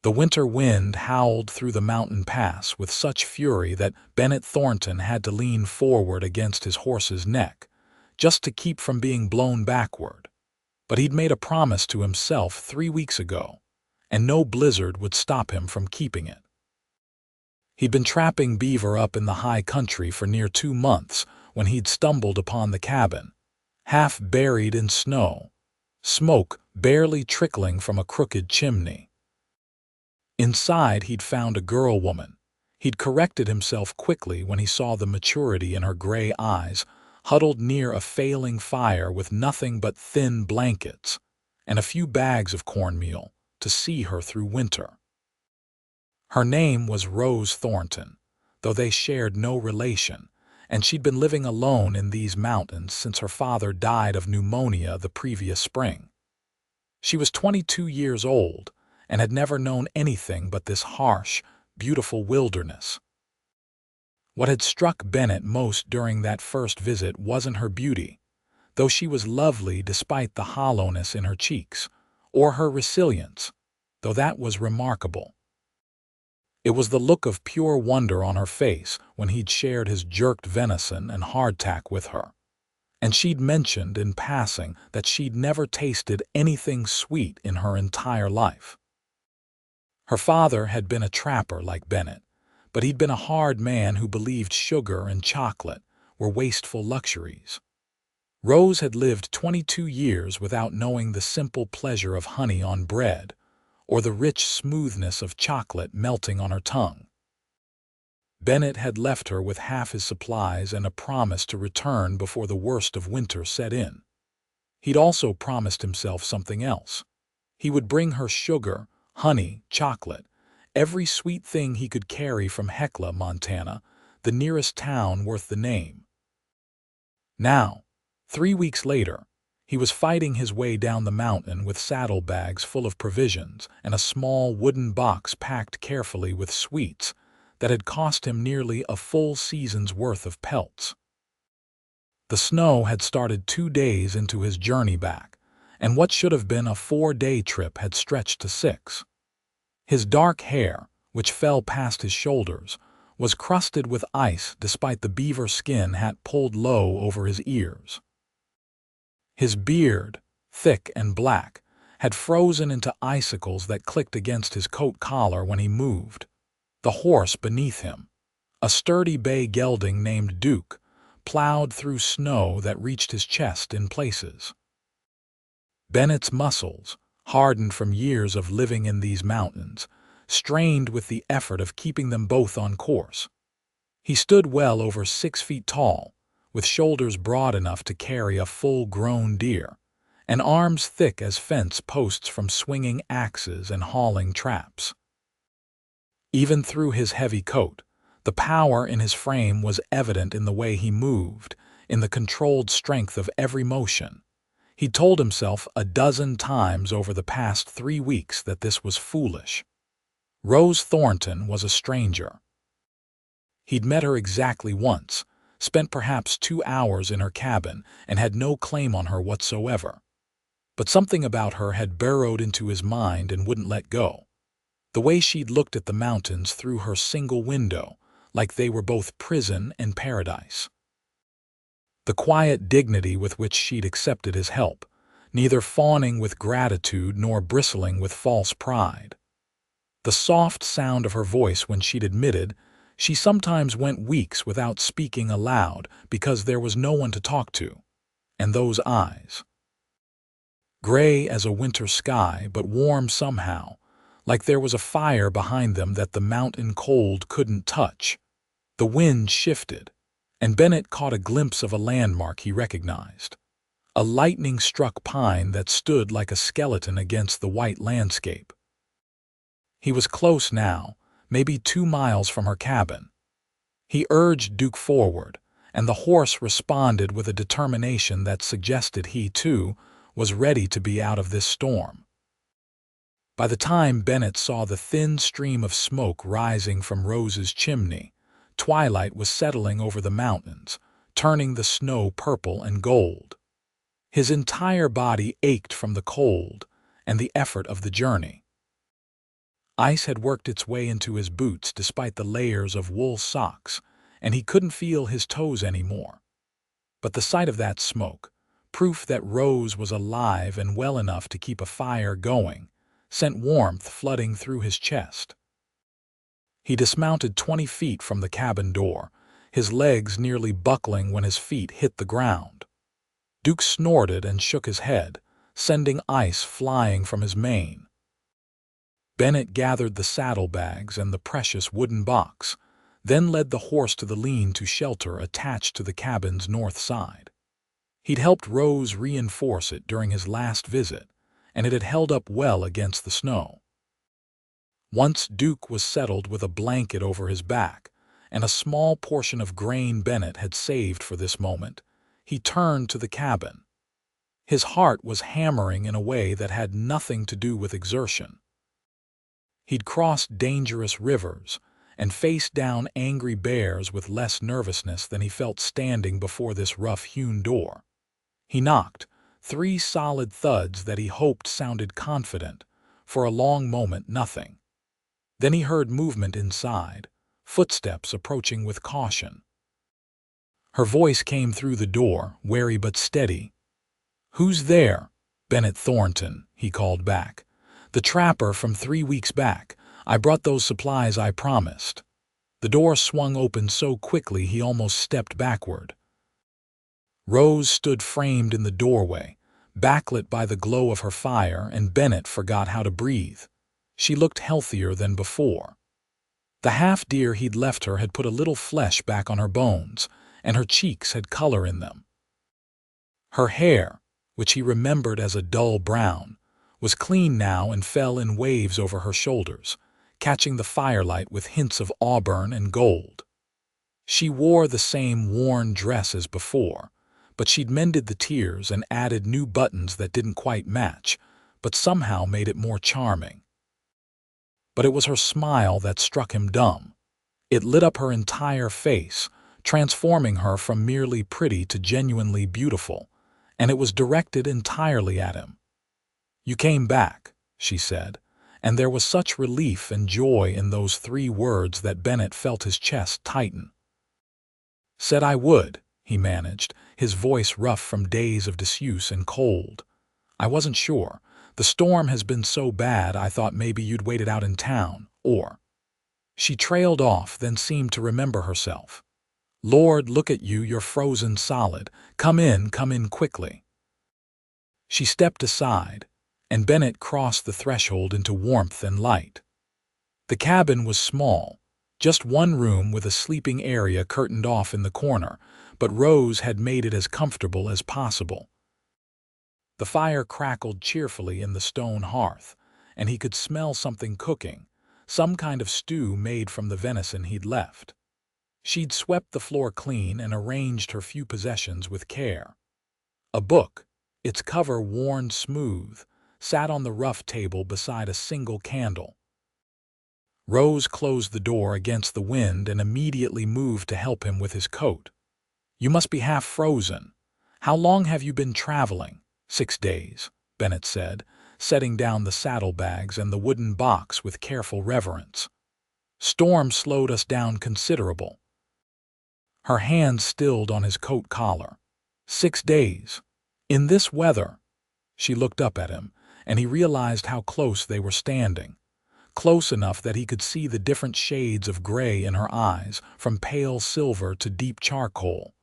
The winter wind howled through the mountain pass with such fury that Bennett Thornton had to lean forward against his horse's neck, just to keep from being blown backward. But he'd made a promise to himself 3 weeks ago, and no blizzard would stop him from keeping it. He'd been trapping beaver up in the high country for near 2 months when he'd stumbled upon the cabin, half buried in snow, smoke barely trickling from a crooked chimney. Inside, he'd found a girl woman. He'd corrected himself quickly when he saw the maturity in her gray eyes, huddled near a failing fire with nothing but thin blankets and a few bags of cornmeal to see her through winter. Her name was Rose Thornton, though they shared no relation, and she'd been living alone in these mountains since her father died of pneumonia the previous spring. She was 22 years old and had never known anything but this harsh, beautiful wilderness. What had struck Bennett most during that first visit wasn't her beauty, though she was lovely despite the hollowness in her cheeks, or her resilience, though that was remarkable. It was the look of pure wonder on her face when he'd shared his jerked venison and hardtack with her, and she'd mentioned in passing that she'd never tasted anything sweet in her entire life. Her father had been a trapper like Bennett, but he'd been a hard man who believed sugar and chocolate were wasteful luxuries. Rose had lived 22 years without knowing the simple pleasure of honey on bread, or the rich smoothness of chocolate melting on her tongue. Bennett had left her with half his supplies and a promise to return before the worst of winter set in. He'd also promised himself something else. He would bring her sugar, honey, chocolate, every sweet thing he could carry from Hecla, Montana, the nearest town worth the name. Now, 3 weeks later, he was fighting his way down the mountain with saddlebags full of provisions and a small wooden box packed carefully with sweets that had cost him nearly a full season's worth of pelts. The snow had started 2 days into his journey back, and what should have been a 4-day trip had stretched to 6. His dark hair, which fell past his shoulders, was crusted with ice despite the beaver skin hat pulled low over his ears. His beard, thick and black, had frozen into icicles that clicked against his coat collar when he moved. The horse beneath him, a sturdy bay gelding named Duke, plowed through snow that reached his chest in places. Bennett's muscles, hardened from years of living in these mountains, strained with the effort of keeping them both on course. He stood well over 6 feet tall, with shoulders broad enough to carry a full-grown deer, and arms thick as fence posts from swinging axes and hauling traps. Even through his heavy coat, the power in his frame was evident in the way he moved, in the controlled strength of every motion. He'd told himself a dozen times over the past 3 weeks that this was foolish. Rose Thornton was a stranger. He'd met her exactly once, spent perhaps 2 hours in her cabin, and had no claim on her whatsoever. But something about her had burrowed into his mind and wouldn't let go. The way she'd looked at the mountains through her single window, like they were both prison and paradise. The quiet dignity with which she'd accepted his help, neither fawning with gratitude nor bristling with false pride. The soft sound of her voice when she'd admitted she sometimes went weeks without speaking aloud because there was no one to talk to, and those eyes. Gray as a winter sky, but warm somehow, like there was a fire behind them that the mountain cold couldn't touch. The wind shifted, and Bennett caught a glimpse of a landmark he recognized. A lightning-struck pine that stood like a skeleton against the white landscape. He was close now, maybe 2 miles from her cabin. He urged Duke forward, and the horse responded with a determination that suggested he, too, was ready to be out of this storm. By the time Bennett saw the thin stream of smoke rising from Rose's chimney, twilight was settling over the mountains, turning the snow purple and gold. His entire body ached from the cold and the effort of the journey. Ice had worked its way into his boots despite the layers of wool socks, and he couldn't feel his toes anymore. But the sight of that smoke, proof that Rose was alive and well enough to keep a fire going, sent warmth flooding through his chest. He dismounted 20 feet from the cabin door, his legs nearly buckling when his feet hit the ground. Duke snorted and shook his head, sending ice flying from his mane. Bennett gathered the saddlebags and the precious wooden box, then led the horse to the lean-to shelter attached to the cabin's north side. He'd helped Rose reinforce it during his last visit, and it had held up well against the snow. Once Duke was settled with a blanket over his back and a small portion of grain Bennett had saved for this moment, he turned to the cabin. His heart was hammering in a way that had nothing to do with exertion. He'd crossed dangerous rivers and faced down angry bears with less nervousness than he felt standing before this rough-hewn door. He knocked, 3 solid thuds that he hoped sounded confident. For a long moment, nothing. Then he heard movement inside, footsteps approaching with caution. Her voice came through the door, wary but steady. "Who's there?" "Bennett Thornton," he called back. "The trapper from 3 weeks back. I brought those supplies I promised." The door swung open so quickly he almost stepped backward. Rose stood framed in the doorway, backlit by the glow of her fire, and Bennett forgot how to breathe. She looked healthier than before. The half-deer he'd left her had put a little flesh back on her bones, and her cheeks had color in them. Her hair, which he remembered as a dull brown, was clean now and fell in waves over her shoulders, catching the firelight with hints of auburn and gold. She wore the same worn dress as before, but she'd mended the tears and added new buttons that didn't quite match, but somehow made it more charming. But it was her smile that struck him dumb. It lit up her entire face, transforming her from merely pretty to genuinely beautiful, and it was directed entirely at him. "You came back," she said, and there was such relief and joy in those 3 words that Bennett felt his chest tighten. "Said I would," he managed, his voice rough from days of disuse and cold. "I wasn't sure. The storm has been so bad I thought maybe you'd wait it out in town, or—" She trailed off, then seemed to remember herself. "Lord, look at you, you're frozen solid. Come in quickly." She stepped aside, and Bennett crossed the threshold into warmth and light. The cabin was small, just one room with a sleeping area curtained off in the corner, but Rose had made it as comfortable as possible. The fire crackled cheerfully in the stone hearth, and he could smell something cooking, some kind of stew made from the venison he'd left. She'd swept the floor clean and arranged her few possessions with care. A book, its cover worn smooth, sat on the rough table beside a single candle. Rose closed the door against the wind and immediately moved to help him with his coat. "You must be half frozen. How long have you been traveling?" "6 days, Bennett said, setting down the saddlebags and the wooden box with careful reverence. "Storm slowed us down considerable." Her hand stilled on his coat collar. 6 days. In this weather? She looked up at him, and he realized how close they were standing. Close enough that he could see the different shades of gray in her eyes, from pale silver to deep charcoal.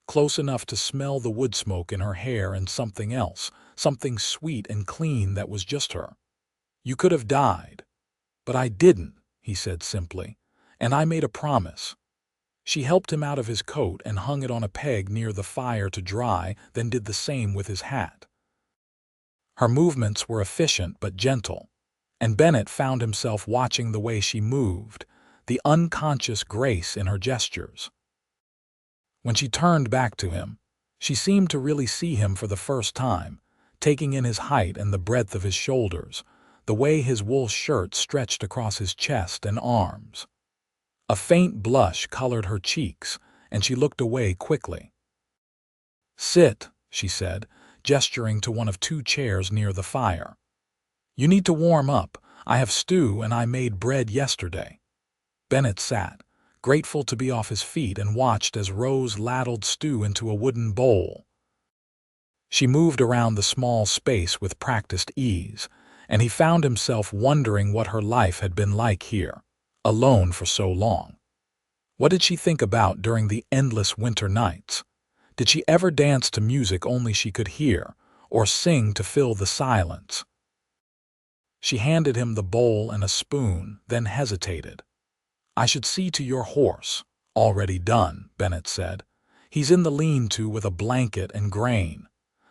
Close enough to smell the wood smoke in her hair and something else, something sweet and clean that was just her. "You could have died." "But I didn't," he said simply, "and I made a promise." She helped him out of his coat and hung it on a peg near the fire to dry, then did the same with his hat. Her movements were efficient but gentle, and Bennett found himself watching the way she moved, the unconscious grace in her gestures. When she turned back to him, she seemed to really see him for the first time, taking in his height and the breadth of his shoulders, the way his wool shirt stretched across his chest and arms. A faint blush colored her cheeks, and she looked away quickly. "Sit," she said, gesturing to one of 2 chairs near the fire. "You need to warm up. I have stew and I made bread yesterday." Bennett sat, grateful to be off his feet, and watched as Rose ladled stew into a wooden bowl. She moved around the small space with practiced ease, and he found himself wondering what her life had been like here, alone for so long. What did she think about during the endless winter nights? Did she ever dance to music only she could hear, or sing to fill the silence? She handed him the bowl and a spoon, then hesitated. "I should see to your horse." "Already done," Bennett said. "He's in the lean-to with a blanket and grain."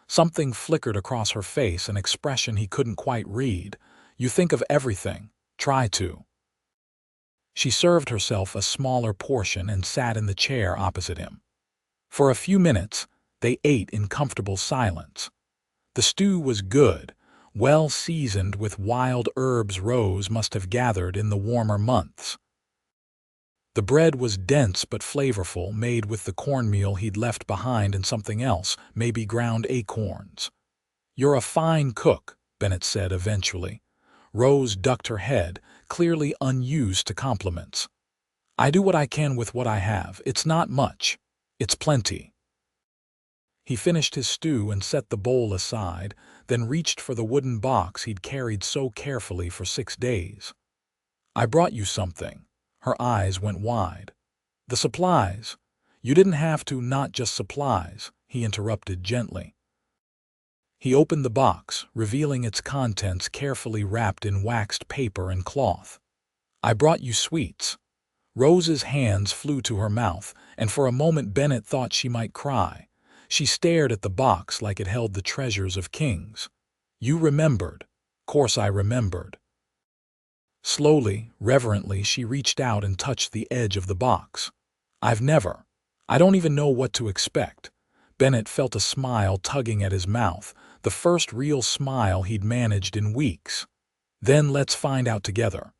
Something flickered across her face, an expression he couldn't quite read. "You think of everything. Try to." She served herself a smaller portion and sat in the chair opposite him. For a few minutes, they ate in comfortable silence. The stew was good, well seasoned with wild herbs Rose must have gathered in the warmer months. The bread was dense but flavorful, made with the cornmeal he'd left behind and something else, maybe ground acorns. "You're a fine cook," Bennett said eventually. Rose ducked her head, clearly unused to compliments. "I do what I can with what I have. It's not much. It's plenty." He finished his stew and set the bowl aside, then reached for the wooden box he'd carried so carefully for 6 days. "I brought you something." Her eyes went wide. "The supplies." "You didn't have to, not just supplies," he interrupted gently. He opened the box, revealing its contents carefully wrapped in waxed paper and cloth. "I brought you sweets." Rose's hands flew to her mouth, and for a moment Bennett thought she might cry. She stared at the box like it held the treasures of kings. "You remembered." "Course I remembered." Slowly, reverently, she reached out and touched the edge of the box. I don't even know what to expect." Bennett felt a smile tugging at his mouth, the first real smile he'd managed in weeks. "Then let's find out together."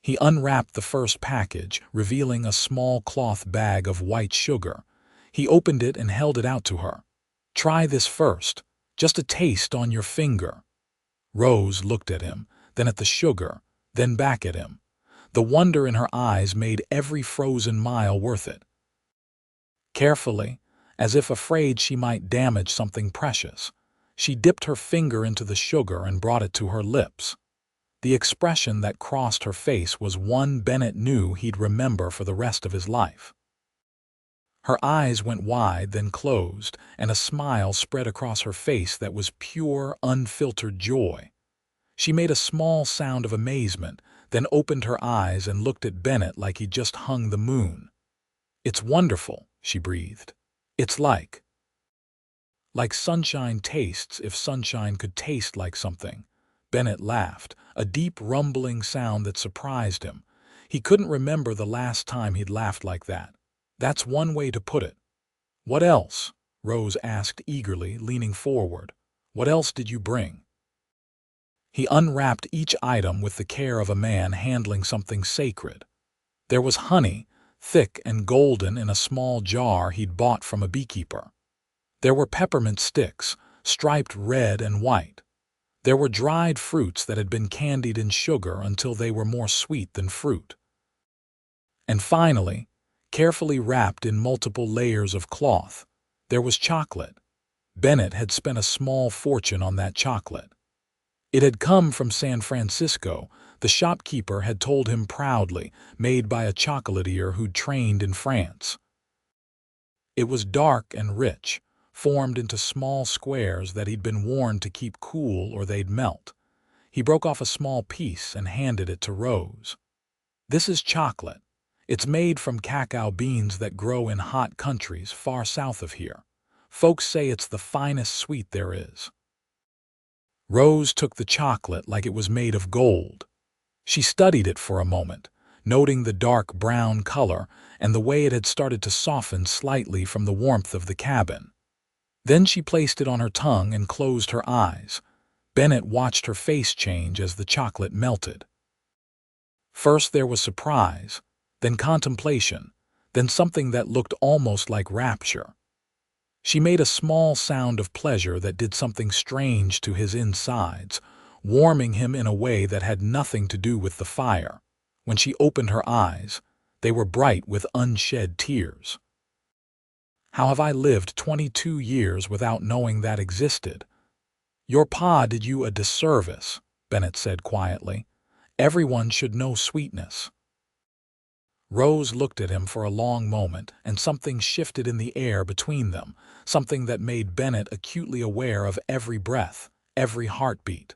He unwrapped the first package, revealing a small cloth bag of white sugar. He opened it and held it out to her. "Try this first. Just a taste on your finger." Rose looked at him, then at the sugar, then back at him. The wonder in her eyes made every frozen mile worth it. Carefully, as if afraid she might damage something precious, she dipped her finger into the sugar and brought it to her lips. The expression that crossed her face was one Bennett knew he'd remember for the rest of his life. Her eyes went wide, then closed, and a smile spread across her face that was pure, unfiltered joy. She made a small sound of amazement, then opened her eyes and looked at Bennett like he'd just hung the moon. "It's wonderful," she breathed. "It's like sunshine tastes if sunshine could taste like something." Bennett laughed, a deep rumbling sound that surprised him. He couldn't remember the last time he'd laughed like that. "That's one way to put it." "What else?" Rose asked eagerly, leaning forward. "What else did you bring?" He unwrapped each item with the care of a man handling something sacred. There was honey, thick and golden, in a small jar he'd bought from a beekeeper. There were peppermint sticks, striped red and white. There were dried fruits that had been candied in sugar until they were more sweet than fruit. And finally, carefully wrapped in multiple layers of cloth, there was chocolate. Bennett had spent a small fortune on that chocolate. It had come from San Francisco, the shopkeeper had told him proudly, made by a chocolatier who'd trained in France. It was dark and rich, formed into small squares that he'd been warned to keep cool or they'd melt. He broke off a small piece and handed it to Rose. "This is chocolate. It's made from cacao beans that grow in hot countries far south of here. Folks say it's the finest sweet there is." Rose took the chocolate like it was made of gold. She studied it for a moment, noting the dark brown color and the way it had started to soften slightly from the warmth of the cabin. Then she placed it on her tongue and closed her eyes. Bennett watched her face change as the chocolate melted. First there was surprise, then contemplation, then something that looked almost like rapture. She made a small sound of pleasure that did something strange to his insides, warming him in a way that had nothing to do with the fire. When she opened her eyes, they were bright with unshed tears. "How have I lived 22 years without knowing that existed?" "Your pa did you a disservice," Bennett said quietly. "Everyone should know sweetness." Rose looked at him for a long moment, and something shifted in the air between them, something that made Bennett acutely aware of every breath, every heartbeat.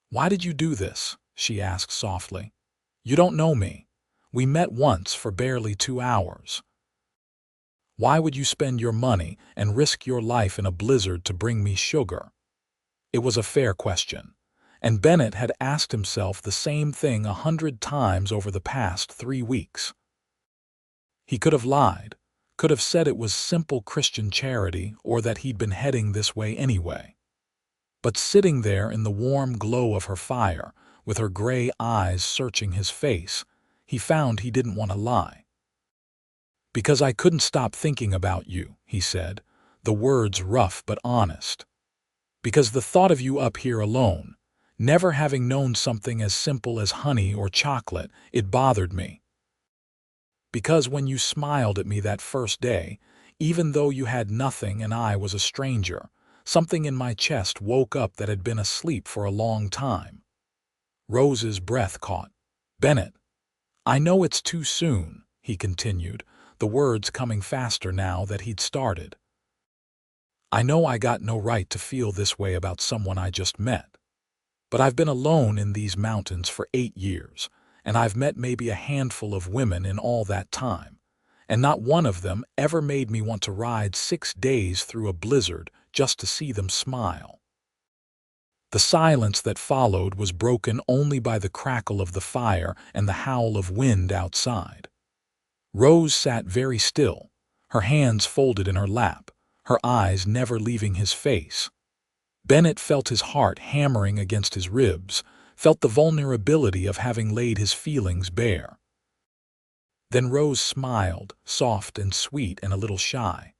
"Why did you do this?" she asked softly. "You don't know me. We met once for barely 2 hours. Why would you spend your money and risk your life in a blizzard to bring me sugar?" It was a fair question, and Bennett had asked himself the same thing 100 times over the past 3 weeks. He could have lied, could have said it was simple Christian charity or that he'd been heading this way anyway. But sitting there in the warm glow of her fire, with her gray eyes searching his face, he found he didn't want to lie. "Because I couldn't stop thinking about you," he said, the words rough but honest. "Because the thought of you up here alone, never having known something as simple as honey or chocolate, it bothered me. Because when you smiled at me that first day, even though you had nothing and I was a stranger, something in my chest woke up that had been asleep for a long time." Rose's breath caught. "Bennett, I know it's too soon," he continued, the words coming faster now that he'd started. "I know I got no right to feel this way about someone I just met. But I've been alone in these mountains for 8 years, and I've met maybe a handful of women in all that time, and not one of them ever made me want to ride 6 days through a blizzard just to see them smile." The silence that followed was broken only by the crackle of the fire and the howl of wind outside. Rose sat very still, her hands folded in her lap, her eyes never leaving his face. Bennett felt his heart hammering against his ribs, felt the vulnerability of having laid his feelings bare. Then Rose smiled, soft and sweet and a little shy.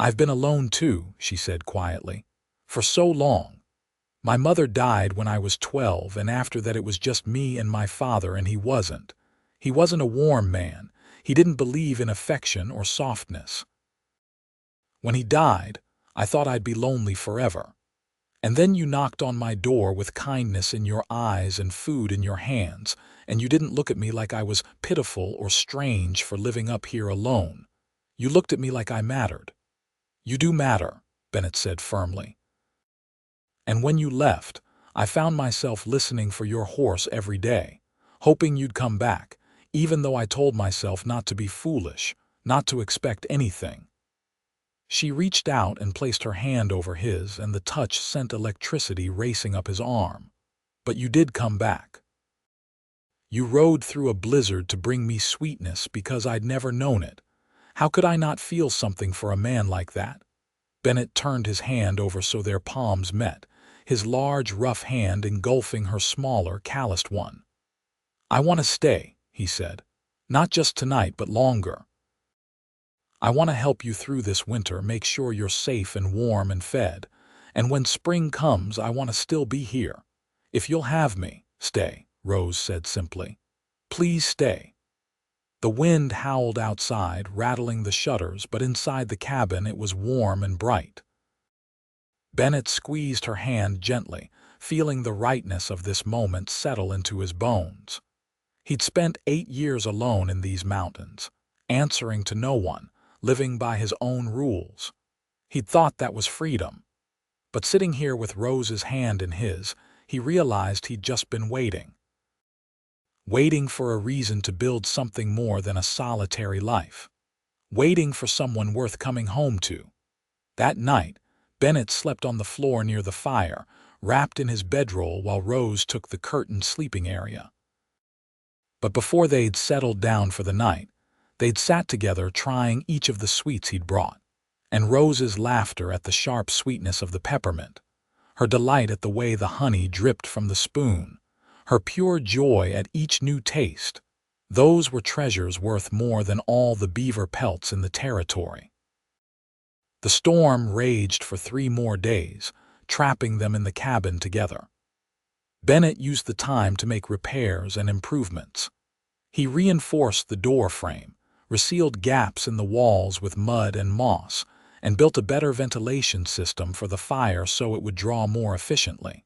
"I've been alone too," she said quietly, "for so long. My mother died when I was 12, and after that it was just me and my father, and he wasn't. He wasn't a warm man. He didn't believe in affection or softness. When he died, I thought I'd be lonely forever. And then you knocked on my door with kindness in your eyes and food in your hands, and you didn't look at me like I was pitiful or strange for living up here alone. You looked at me like I mattered." "You do matter," Bennett said firmly. "And when you left, I found myself listening for your horse every day, hoping you'd come back, even though I told myself not to be foolish, not to expect anything." She reached out and placed her hand over his, and the touch sent electricity racing up his arm. "But you did come back. You rode through a blizzard to bring me sweetness because I'd never known it. How could I not feel something for a man like that?" Bennett turned his hand over so their palms met, his large, rough hand engulfing her smaller, calloused one. "I want to stay," he said. "Not just tonight, but longer. I want to help you through this winter, make sure you're safe and warm and fed. And when spring comes, I want to still be here. If you'll have me, stay," Rose said simply. "Please stay." The wind howled outside, rattling the shutters, but inside the cabin it was warm and bright. Bennett squeezed her hand gently, feeling the rightness of this moment settle into his bones. He'd spent 8 years alone in these mountains, answering to no one, living by his own rules. He'd thought that was freedom. But sitting here with Rose's hand in his, he realized he'd just been waiting. Waiting for a reason to build something more than a solitary life. Waiting for someone worth coming home to. That night, Bennett slept on the floor near the fire, wrapped in his bedroll while Rose took the curtained sleeping area. But before they'd settled down for the night, they'd sat together trying each of the sweets he'd brought, and Rose's laughter at the sharp sweetness of the peppermint, her delight at the way the honey dripped from the spoon, her pure joy at each new taste. Those were treasures worth more than all the beaver pelts in the territory. The storm raged for 3 more days, trapping them in the cabin together. Bennett used the time to make repairs and improvements. He reinforced the door frame, resealed gaps in the walls with mud and moss, and built a better ventilation system for the fire so it would draw more efficiently.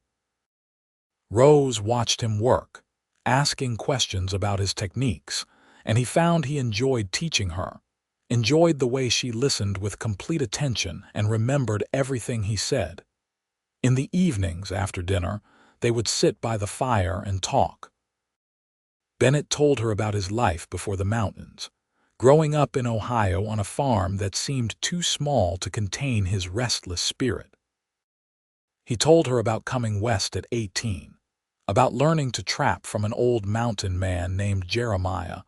Rose watched him work, asking questions about his techniques, and he found he enjoyed teaching her, enjoyed the way she listened with complete attention and remembered everything he said. In the evenings after dinner, they would sit by the fire and talk. Bennett told her about his life before the mountains, growing up in Ohio on a farm that seemed too small to contain his restless spirit. He told her about coming west at 18, about learning to trap from an old mountain man named Jeremiah,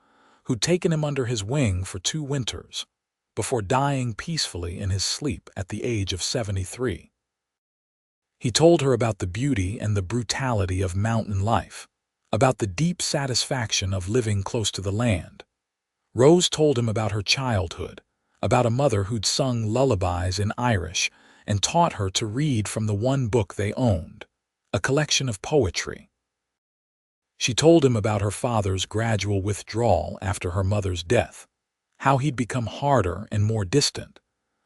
who'd taken him under his wing for 2 winters, before dying peacefully in his sleep at the age of 73. He told her about the beauty and the brutality of mountain life, about the deep satisfaction of living close to the land. Rose told him about her childhood, about a mother who'd sung lullabies in Irish and taught her to read from the one book they owned, a collection of poetry. She told him about her father's gradual withdrawal after her mother's death, how he'd become harder and more distant,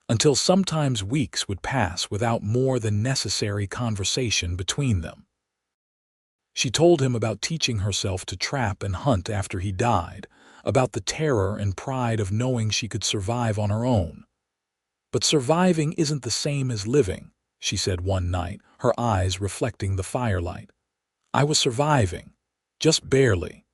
until sometimes weeks would pass without more than necessary conversation between them. She told him about teaching herself to trap and hunt after he died, about the terror and pride of knowing she could survive on her own. "But surviving isn't the same as living," she said one night, her eyes reflecting the firelight. "I was surviving, just barely.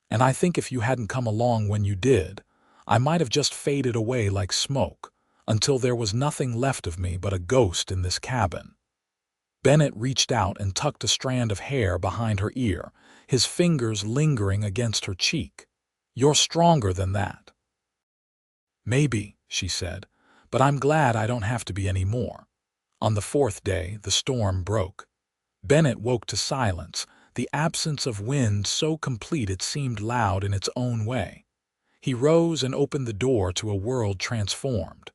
And I think if you hadn't come along when you did, I might have just faded away like smoke, until there was nothing left of me but a ghost in this cabin." Bennett reached out and tucked a strand of hair behind her ear, his fingers lingering against her cheek. "You're stronger than that." "Maybe," she said, "but I'm glad I don't have to be any more." On the 4th day, the storm broke. Bennett woke to silence, the absence of wind so complete it seemed loud in its own way. He rose and opened the door to a world transformed.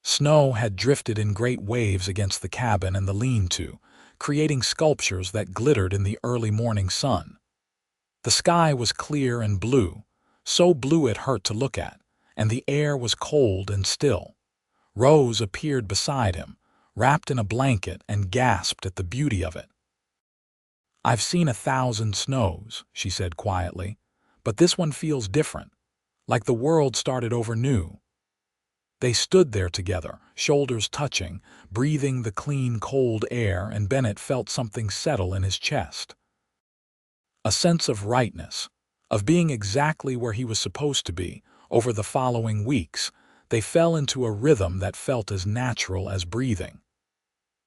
Snow had drifted in great waves against the cabin and the lean-to, creating sculptures that glittered in the early morning sun. The sky was clear and blue, so blue it hurt to look at, and the air was cold and still. Rose appeared beside him, wrapped in a blanket, and gasped at the beauty of it. "I've seen 1,000 snows," she said quietly, "but this one feels different, like the world started over new." They stood there together, shoulders touching, breathing the clean, cold air, and Bennett felt something settle in his chest. A sense of rightness, of being exactly where he was supposed to be. Over the following weeks, they fell into a rhythm that felt as natural as breathing.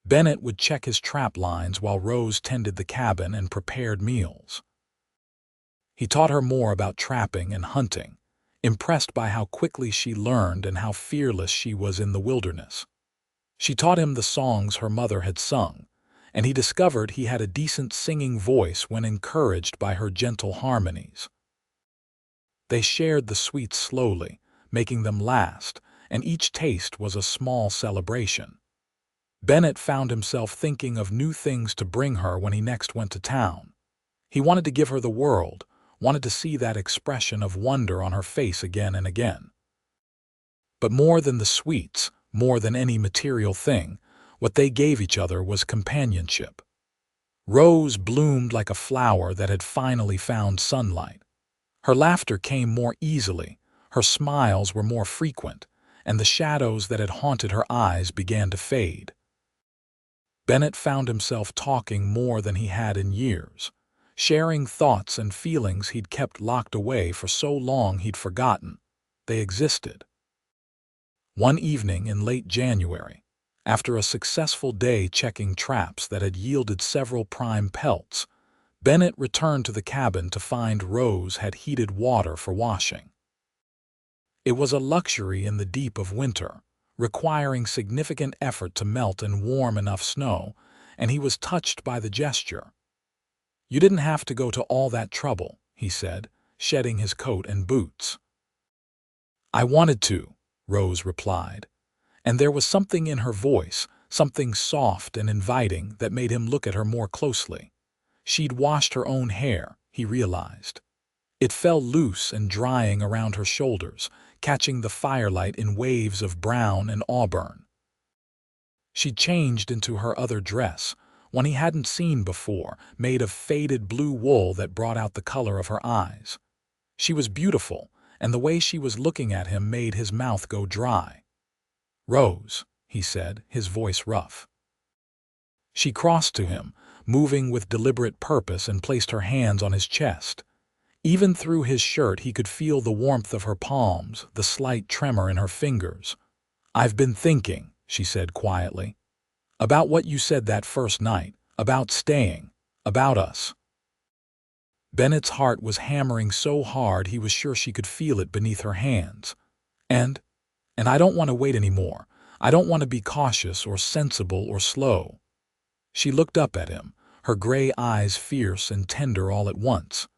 Bennett would check his trap lines while Rose tended the cabin and prepared meals. He taught her more about trapping and hunting, impressed by how quickly she learned and how fearless she was in the wilderness. She taught him the songs her mother had sung, and he discovered he had a decent singing voice when encouraged by her gentle harmonies. They shared the sweets slowly, making them last, and each taste was a small celebration. Bennett found himself thinking of new things to bring her when he next went to town. He wanted to give her the world, wanted to see that expression of wonder on her face again and again. But more than the sweets, more than any material thing, what they gave each other was companionship. Rose bloomed like a flower that had finally found sunlight. Her laughter came more easily, her smiles were more frequent, and the shadows that had haunted her eyes began to fade. Bennett found himself talking more than he had in years, sharing thoughts and feelings he'd kept locked away for so long he'd forgotten they existed. One evening in late January, after a successful day checking traps that had yielded several prime pelts, Bennett returned to the cabin to find Rose had heated water for washing. It was a luxury in the deep of winter, requiring significant effort to melt and warm enough snow, and he was touched by the gesture. "You didn't have to go to all that trouble," he said, shedding his coat and boots. "I wanted to," Rose replied, and there was something in her voice, something soft and inviting that made him look at her more closely. She'd washed her own hair, he realized. It fell loose and drying around her shoulders, catching the firelight in waves of brown and auburn. She'd changed into her other dress, one he hadn't seen before, made of faded blue wool that brought out the color of her eyes. She was beautiful, and the way she was looking at him made his mouth go dry. "Rose," he said, his voice rough. She crossed to him, moving with deliberate purpose, and placed her hands on his chest. Even through his shirt he could feel the warmth of her palms, the slight tremor in her fingers. "I've been thinking," she said quietly, "about what you said that first night, about staying, about us." Bennett's heart was hammering so hard he was sure she could feel it beneath her hands. And I don't want to wait anymore. I don't want to be cautious or sensible or slow." She looked up at him, her gray eyes fierce and tender all at once.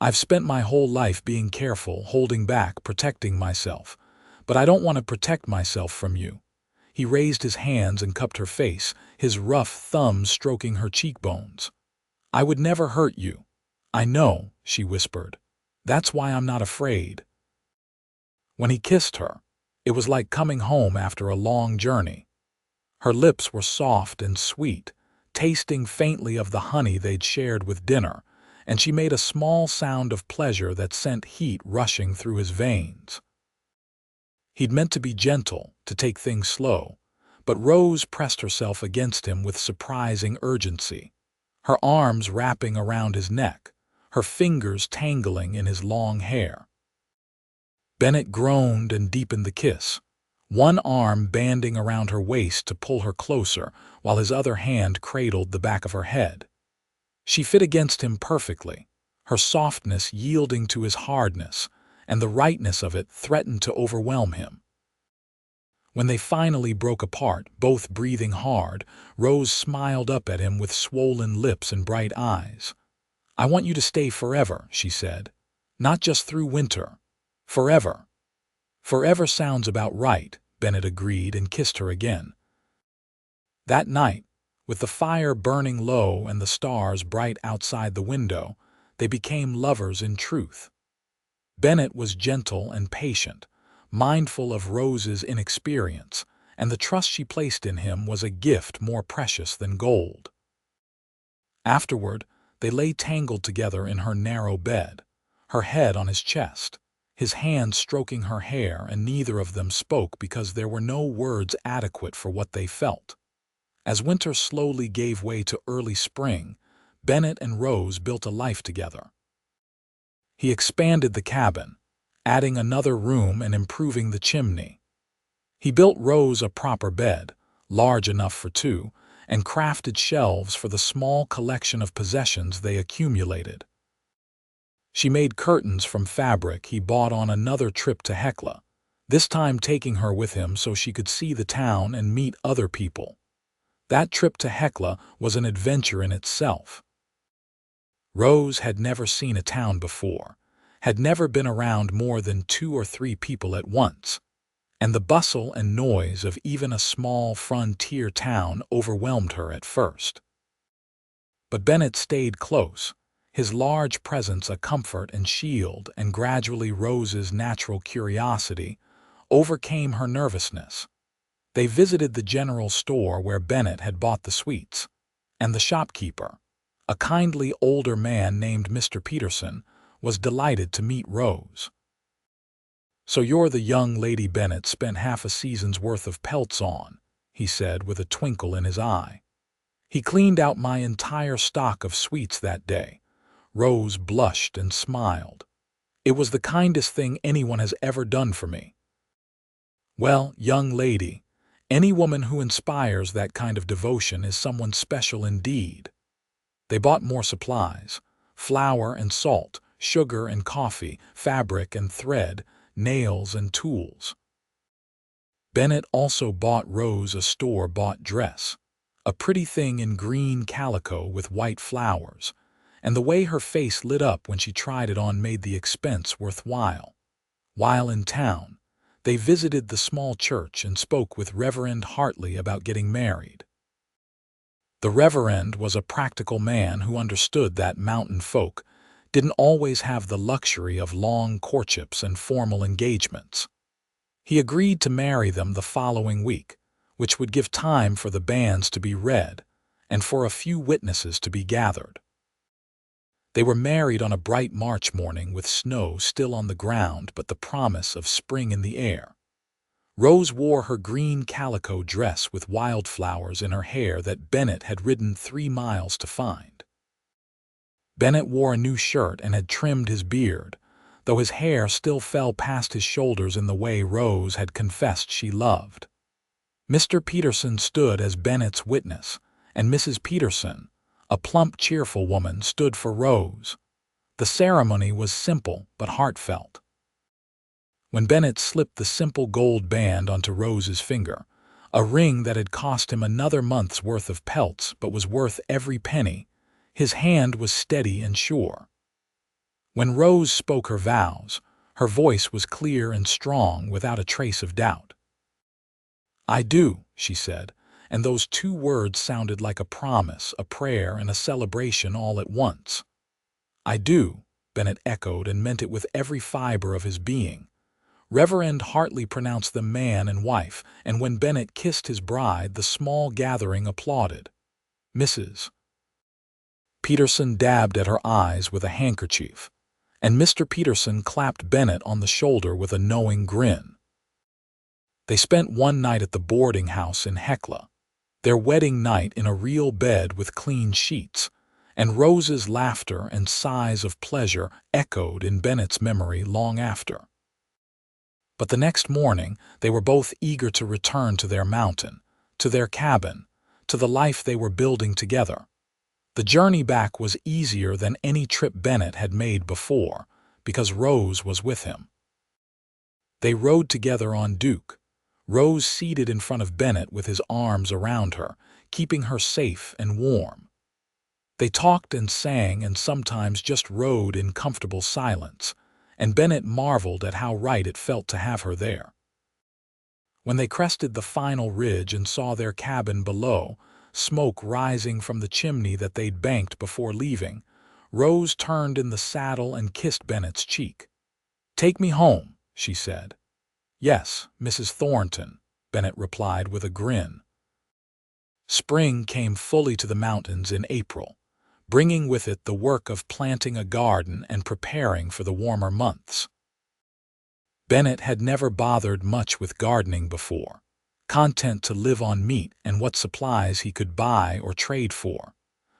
"I've spent my whole life being careful, holding back, protecting myself. But I don't want to protect myself from you." He raised his hands and cupped her face, his rough thumbs stroking her cheekbones. "I would never hurt you." "I know," she whispered. "That's why I'm not afraid." When he kissed her, it was like coming home after a long journey. Her lips were soft and sweet, tasting faintly of the honey they'd shared with dinner, and she made a small sound of pleasure that sent heat rushing through his veins. He'd meant to be gentle, to take things slow, but Rose pressed herself against him with surprising urgency, her arms wrapping around his neck, her fingers tangling in his long hair. Bennett groaned and deepened the kiss, one arm banding around her waist to pull her closer, while his other hand cradled the back of her head. She fit against him perfectly, her softness yielding to his hardness, and the rightness of it threatened to overwhelm him. When they finally broke apart, both breathing hard, Rose smiled up at him with swollen lips and bright eyes. "I want you to stay forever," she said. "Not just through winter. Forever." "Forever sounds about right," Bennett agreed and kissed her again. That night, with the fire burning low and the stars bright outside the window, they became lovers in truth. Bennett was gentle and patient, mindful of Rose's inexperience, and the trust she placed in him was a gift more precious than gold. Afterward, they lay tangled together in her narrow bed, her head on his chest, his hand stroking her hair, and neither of them spoke because there were no words adequate for what they felt. As winter slowly gave way to early spring, Bennett and Rose built a life together. He expanded the cabin, adding another room and improving the chimney. He built Rose a proper bed, large enough for two, and crafted shelves for the small collection of possessions they accumulated. She made curtains from fabric he bought on another trip to Hecla, this time taking her with him so she could see the town and meet other people. That trip to Hecla was an adventure in itself. Rose had never seen a town before, had never been around more than 2 or 3 people at once, and the bustle and noise of even a small frontier town overwhelmed her at first. But Bennett stayed close, his large presence a comfort and shield, and gradually Rose's natural curiosity overcame her nervousness. They visited the general store where Bennett had bought the sweets, and the shopkeeper, a kindly older man named Mr. Peterson, was delighted to meet Rose. "So you're the young lady Bennett spent half a season's worth of pelts on," he said with a twinkle in his eye. "He cleaned out my entire stock of sweets that day." Rose blushed and smiled. "It was the kindest thing anyone has ever done for me." "Well, young lady, any woman who inspires that kind of devotion is someone special indeed." They bought more supplies: flour and salt, sugar and coffee, fabric and thread, nails and tools. Bennett also bought Rose a store-bought dress, a pretty thing in green calico with white flowers, and the way her face lit up when she tried it on made the expense worthwhile. While in town, They visited the small church and spoke with Reverend Hartley about getting married. The Reverend was a practical man who understood that mountain folk didn't always have the luxury of long courtships and formal engagements. He agreed to marry them the following week, which would give time for the banns to be read and for a few witnesses to be gathered. They were married on a bright March morning with snow still on the ground but the promise of spring in the air. Rose wore her green calico dress with wildflowers in her hair that Bennett had ridden 3 miles to find. Bennett wore a new shirt and had trimmed his beard, though his hair still fell past his shoulders in the way Rose had confessed she loved. Mr. Peterson stood as Bennett's witness, and Mrs. Peterson, a plump, cheerful woman, stood for Rose. The ceremony was simple but heartfelt. When Bennett slipped the simple gold band onto Rose's finger, a ring that had cost him another month's worth of pelts but was worth every penny, his hand was steady and sure. When Rose spoke her vows, her voice was clear and strong without a trace of doubt. "I do," she said, and those 2 words sounded like a promise, a prayer, and a celebration all at once. "I do," Bennett echoed and meant it with every fiber of his being. Reverend Hartley pronounced them man and wife, and when Bennett kissed his bride, the small gathering applauded. Mrs. Peterson dabbed at her eyes with a handkerchief, and Mr. Peterson clapped Bennett on the shoulder with a knowing grin. They spent one night at the boarding house in Hecla, their wedding night in a real bed with clean sheets, and Rose's laughter and sighs of pleasure echoed in Bennett's memory long after. But the next morning they were both eager to return to their mountain, to their cabin, to the life they were building together. The journey back was easier than any trip Bennett had made before, because Rose was with him. They rode together on Duke, Rose seated in front of Bennett with his arms around her, keeping her safe and warm. They talked and sang and sometimes just rode in comfortable silence, and Bennett marveled at how right it felt to have her there. When they crested the final ridge and saw their cabin below, smoke rising from the chimney that they'd banked before leaving, Rose turned in the saddle and kissed Bennett's cheek. "Take me home," she said. "Yes, Mrs. Thornton," Bennett replied with a grin. Spring came fully to the mountains in April, bringing with it the work of planting a garden and preparing for the warmer months. Bennett had never bothered much with gardening before, content to live on meat and what supplies he could buy or trade for.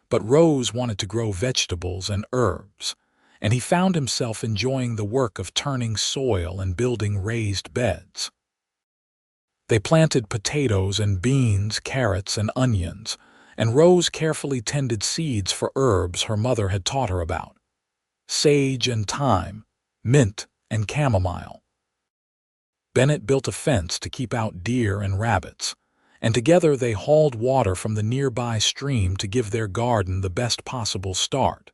But Rose wanted to grow vegetables and herbs, and he found himself enjoying the work of turning soil and building raised beds. They planted potatoes and beans, carrots and onions, and Rose carefully tended seeds for herbs her mother had taught her about: sage and thyme, mint and chamomile. Bennett built a fence to keep out deer and rabbits, and together they hauled water from the nearby stream to give their garden the best possible start.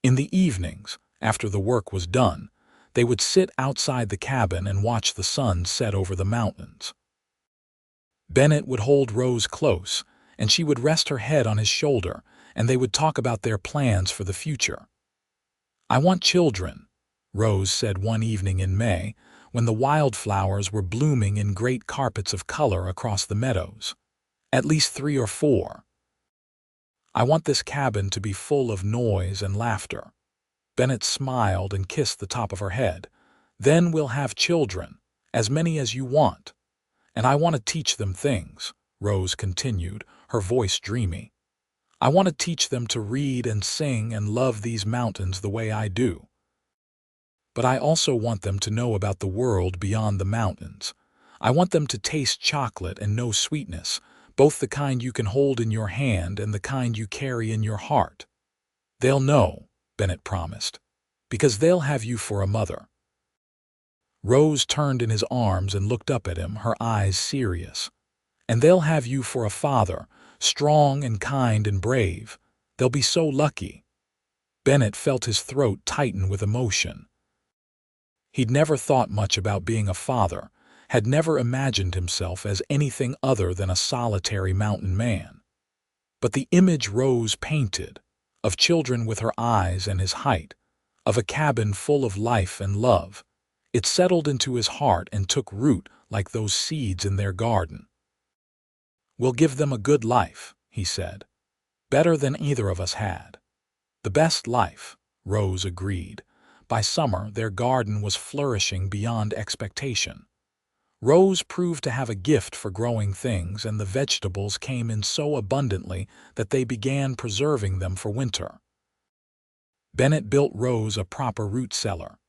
In the evenings, after the work was done, they would sit outside the cabin and watch the sun set over the mountains. Bennett would hold Rose close, and she would rest her head on his shoulder, and they would talk about their plans for the future. "I want children," Rose said one evening in May, when the wildflowers were blooming in great carpets of color across the meadows. "At least 3 or 4. I want this cabin to be full of noise and laughter." Bennett smiled and kissed the top of her head. "Then we'll have children, as many as you want. And I want to teach them things," Rose continued, her voice dreamy. "I want to teach them to read and sing and love these mountains the way I do. But I also want them to know about the world beyond the mountains. I want them to taste chocolate and know sweetness, both the kind you can hold in your hand and the kind you carry in your heart. They'll know," Bennett promised, "because they'll have you for a mother." Rose turned in his arms and looked up at him, her eyes serious. "And they'll have you for a father, strong and kind and brave. They'll be so lucky." Bennett felt his throat tighten with emotion. He'd never thought much about being a father, had never imagined himself as anything other than a solitary mountain man. But the image Rose painted, of children with her eyes and his height, of a cabin full of life and love, it settled into his heart and took root like those seeds in their garden. "We'll give them a good life," he said. "Better than either of us had." "The best life," Rose agreed. By summer, their garden was flourishing beyond expectation. Rose proved to have a gift for growing things, and the vegetables came in so abundantly that they began preserving them for winter. Bennett built Rose a proper root cellar,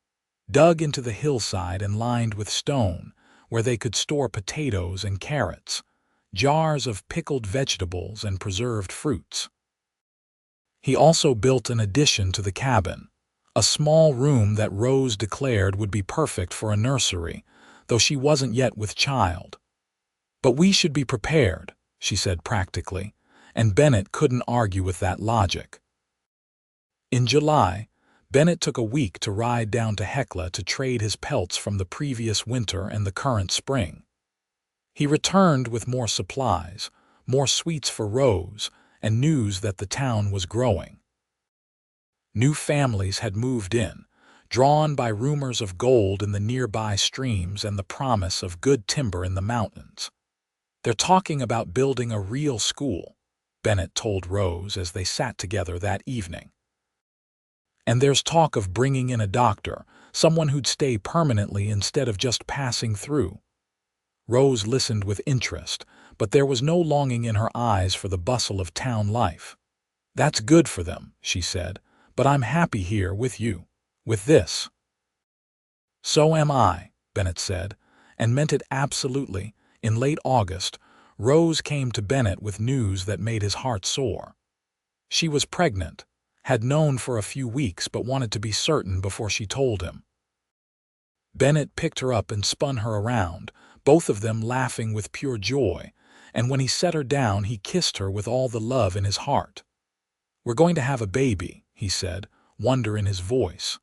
dug into the hillside and lined with stone, where they could store potatoes and carrots, jars of pickled vegetables and preserved fruits. He also built an addition to the cabin, a small room that Rose declared would be perfect for a nursery, though she wasn't yet with child. "But we should be prepared," she said practically, and Bennett couldn't argue with that logic. In July, Bennett took a week to ride down to Hecla to trade his pelts from the previous winter and the current spring. He returned with more supplies, more sweets for Rose, and news that the town was growing. New families had moved in, drawn by rumors of gold in the nearby streams and the promise of good timber in the mountains. "They're talking about building a real school," Bennett told Rose as they sat together that evening. "And there's talk of bringing in a doctor, someone who'd stay permanently instead of just passing through." Rose listened with interest, but there was no longing in her eyes for the bustle of town life. "That's good for them," she said, "but I'm happy here with you, with this." "So am I," Bennett said, and meant it absolutely. In late August, Rose came to Bennett with news that made his heart soar. She was pregnant, had known for a few weeks but wanted to be certain before she told him. Bennett picked her up and spun her around, both of them laughing with pure joy, and when he set her down he kissed her with all the love in his heart. "We're going to have a baby," he said, wonder in his voice.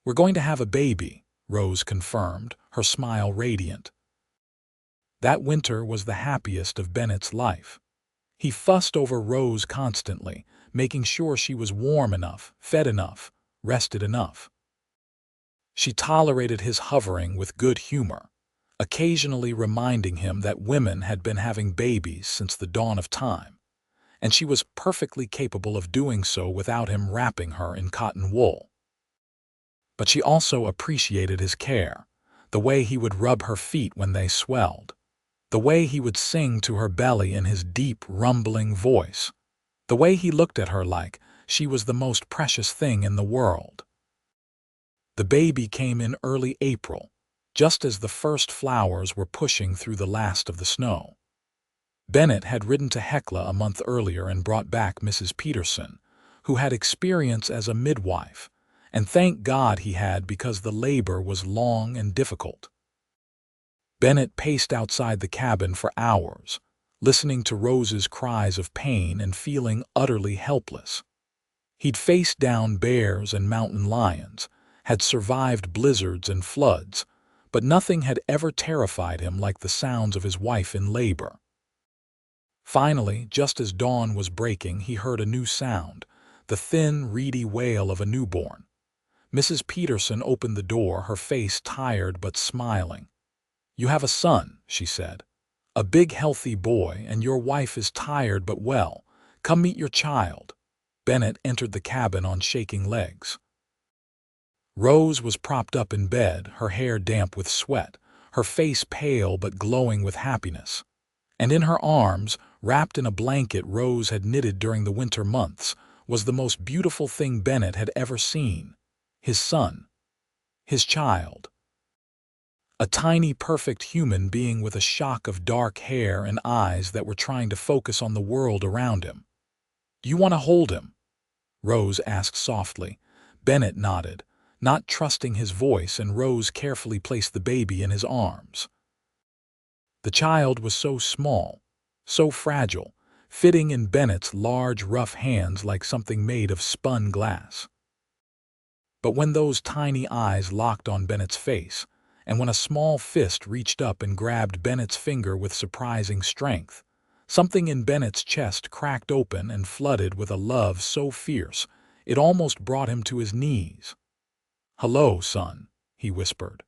"We're going to have a baby," Rose confirmed, her smile radiant. That winter was the happiest of Bennett's life. He fussed over Rose constantly, making sure she was warm enough, fed enough, rested enough. She tolerated his hovering with good humor, occasionally reminding him that women had been having babies since the dawn of time, and she was perfectly capable of doing so without him wrapping her in cotton wool. But she also appreciated his care, the way he would rub her feet when they swelled, the way he would sing to her belly in his deep, rumbling voice, the way he looked at her like she was the most precious thing in the world. The baby came in early April, just as the first flowers were pushing through the last of the snow. Bennett had ridden to Hecla a month earlier and brought back Mrs. Peterson, who had experience as a midwife, and thank God he had because the labor was long and difficult. Bennett paced outside the cabin for hours, listening to Rose's cries of pain and feeling utterly helpless. He'd faced down bears and mountain lions, had survived blizzards and floods, but nothing had ever terrified him like the sounds of his wife in labor. Finally, just as dawn was breaking, he heard a new sound, the thin, reedy wail of a newborn. Mrs. Peterson opened the door, her face tired but smiling. "You have a son," she said. "A big, healthy boy, and your wife is tired but well. Come meet your child." Bennett entered the cabin on shaking legs. Rose was propped up in bed, her hair damp with sweat, her face pale but glowing with happiness. And in her arms, wrapped in a blanket Rose had knitted during the winter months, was the most beautiful thing Bennett had ever seen. His son. His child. A tiny, perfect human being with a shock of dark hair and eyes that were trying to focus on the world around him. "Do you want to hold him?" Rose asked softly. Bennett nodded, not trusting his voice, and Rose carefully placed the baby in his arms. The child was so small, so fragile, fitting in Bennett's large, rough hands like something made of spun glass. But when those tiny eyes locked on Bennett's face, and when a small fist reached up and grabbed Bennett's finger with surprising strength, something in Bennett's chest cracked open and flooded with a love so fierce it almost brought him to his knees. "Hello, son," he whispered.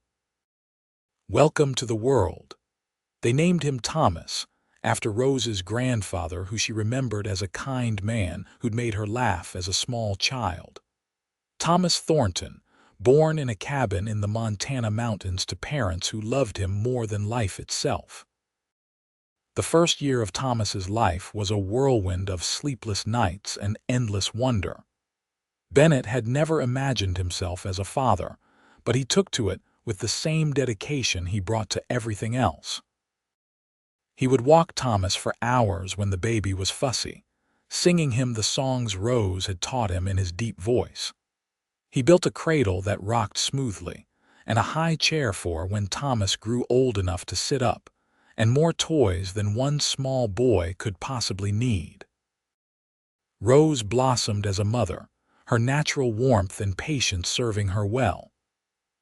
"Welcome to the world." They named him Thomas, after Rose's grandfather, who she remembered as a kind man who'd made her laugh as a small child. Thomas Thornton, born in a cabin in the Montana mountains to parents who loved him more than life itself. The first year of Thomas's life was a whirlwind of sleepless nights and endless wonder. Bennett had never imagined himself as a father, but he took to it with the same dedication he brought to everything else. He would walk Thomas for hours when the baby was fussy, singing him the songs Rose had taught him in his deep voice. He built a cradle that rocked smoothly, and a high chair for when Thomas grew old enough to sit up, and more toys than one small boy could possibly need. Rose blossomed as a mother, her natural warmth and patience serving her well.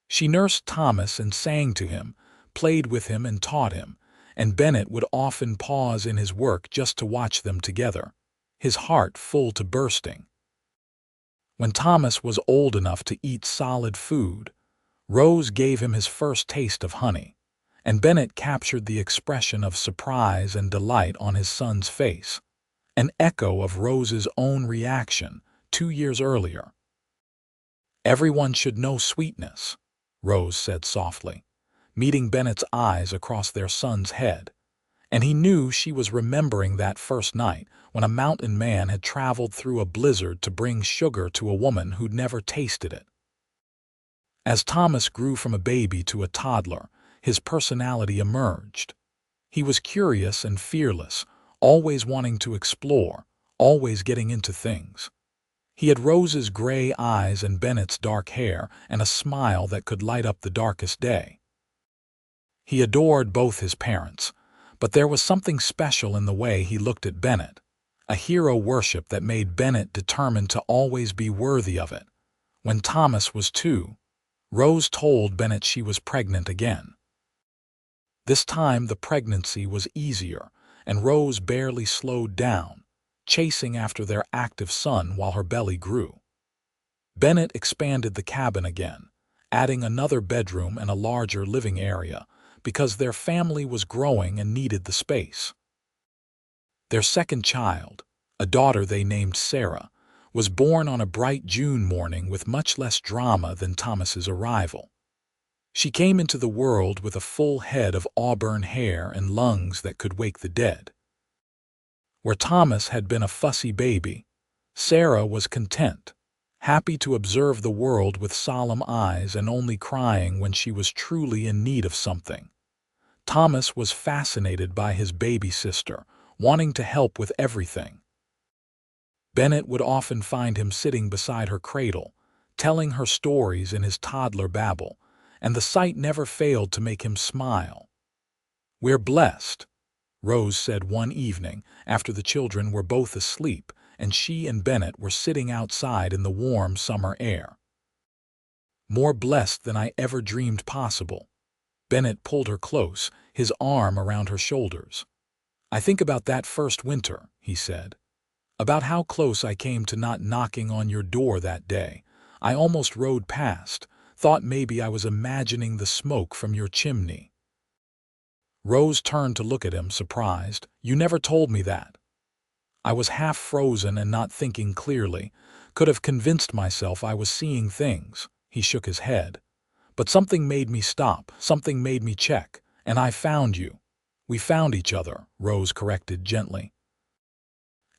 She nursed Thomas and sang to him, played with him and taught him, and Bennett would often pause in his work just to watch them together, his heart full to bursting. When Thomas was old enough to eat solid food, Rose gave him his first taste of honey, and Bennett captured the expression of surprise and delight on his son's face, an echo of Rose's own reaction 2 years earlier. "Everyone should know sweetness," Rose said softly, meeting Bennett's eyes across their son's head, and he knew she was remembering that first night when a mountain man had traveled through a blizzard to bring sugar to a woman who'd never tasted it. As Thomas grew from a baby to a toddler, his personality emerged. He was curious and fearless, always wanting to explore, always getting into things. He had Rose's gray eyes and Bennett's dark hair and a smile that could light up the darkest day. He adored both his parents, but there was something special in the way he looked at Bennett, a hero worship that made Bennett determined to always be worthy of it. When Thomas was 2, Rose told Bennett she was pregnant again. This time the pregnancy was easier, and Rose barely slowed down, chasing after their active son while her belly grew. Bennett expanded the cabin again, adding another bedroom and a larger living area, because their family was growing and needed the space. Their second child, a daughter they named Sarah, was born on a bright June morning with much less drama than Thomas's arrival. She came into the world with a full head of auburn hair and lungs that could wake the dead. Where Thomas had been a fussy baby, Sarah was content, happy to observe the world with solemn eyes and only crying when she was truly in need of something. Thomas was fascinated by his baby sister, wanting to help with everything. Bennett would often find him sitting beside her cradle, telling her stories in his toddler babble, and the sight never failed to make him smile. "We're blessed," Rose said one evening after the children were both asleep and she and Bennett were sitting outside in the warm summer air. "More blessed than I ever dreamed possible." Bennett pulled her close, his arm around her shoulders. "I think about that first winter," he said. "About how close I came to not knocking on your door that day. I almost rode past, thought maybe I was imagining the smoke from your chimney." Rose turned to look at him, surprised. "You never told me that." I was half frozen and not thinking clearly. Could have convinced myself I was seeing things. He shook his head. "But something made me stop, something made me check, and I found you." "We found each other," Rose corrected gently.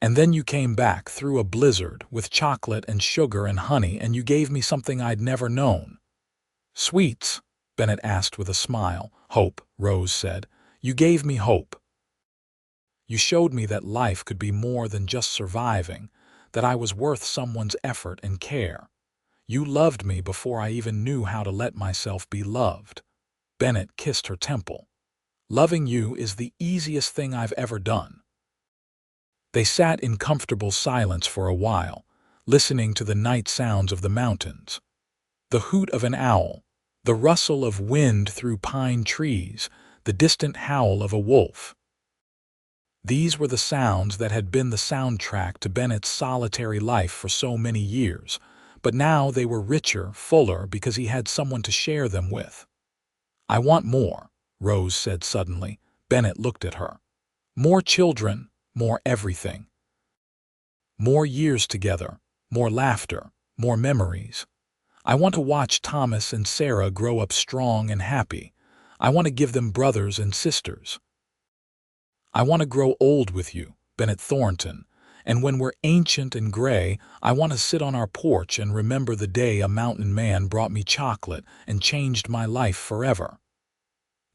"And then you came back through a blizzard with chocolate and sugar and honey, and you gave me something I'd never known." "Sweets?" Bennett asked with a smile. "Hope," Rose said. "You gave me hope. You showed me that life could be more than just surviving, that I was worth someone's effort and care. You loved me before I even knew how to let myself be loved." Bennett kissed her temple. "Loving you is the easiest thing I've ever done." They sat in comfortable silence for a while, listening to the night sounds of the mountains. The hoot of an owl, The rustle of wind through pine trees, the distant howl of a wolf. These were the sounds that had been the soundtrack to Bennett's solitary life for so many years, but now they were richer, fuller, because he had someone to share them with. "I want more," Rose said suddenly. Bennett looked at her. "More children, more everything. More years together, more laughter, more memories. I want to watch Thomas and Sarah grow up strong and happy. I want to give them brothers and sisters. I want to grow old with you, Bennett Thornton, and when we're ancient and gray, I want to sit on our porch and remember the day a mountain man brought me chocolate and changed my life forever."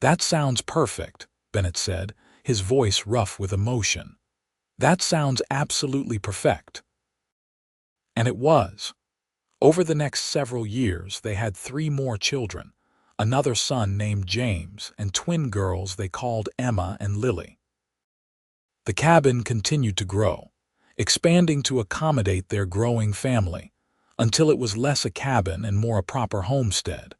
"That sounds perfect," Bennett said, his voice rough with emotion. "That sounds absolutely perfect." And it was. Over the next several years, they had 3 more children, another son named James, and twin girls they called Emma and Lily. The cabin continued to grow, expanding to accommodate their growing family, until it was less a cabin and more a proper homestead,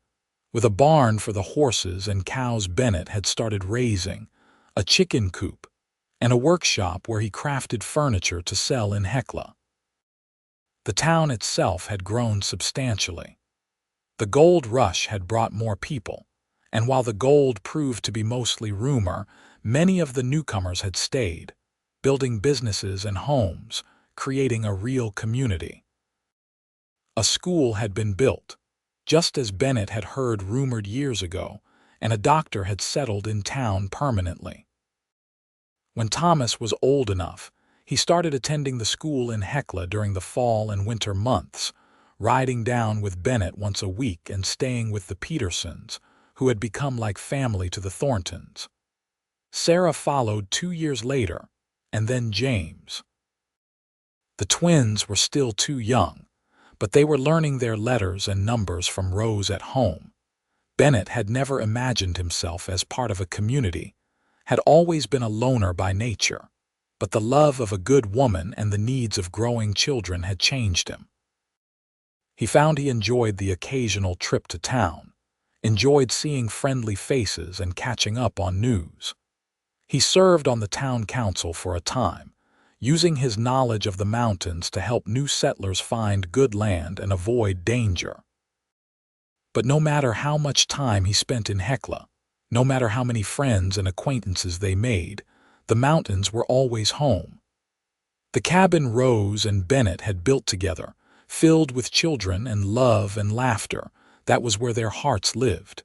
with a barn for the horses and cows Bennett had started raising, a chicken coop, and a workshop where he crafted furniture to sell in Hecla. The town itself had grown substantially. The gold rush had brought more people, and while the gold proved to be mostly rumor, many of the newcomers had stayed, building businesses and homes, creating a real community. A school had been built, just as Bennett had heard rumored years ago, and a doctor had settled in town permanently. When Thomas was old enough, he started attending the school in Hecla during the fall and winter months, riding down with Bennett once a week and staying with the Petersons, who had become like family to the Thorntons. Sarah followed 2 years later, and then James. The twins were still too young, but they were learning their letters and numbers from Rose at home. Bennett had never imagined himself as part of a community, had always been a loner by nature, but the love of a good woman and the needs of growing children had changed him. He found he enjoyed the occasional trip to town, enjoyed seeing friendly faces and catching up on news. He served on the town council for a time, using his knowledge of the mountains to help new settlers find good land and avoid danger. But no matter how much time he spent in Hecla, no matter how many friends and acquaintances they made, the mountains were always home. The cabin Rose and Bennett had built together, filled with children and love and laughter, that was where their hearts lived.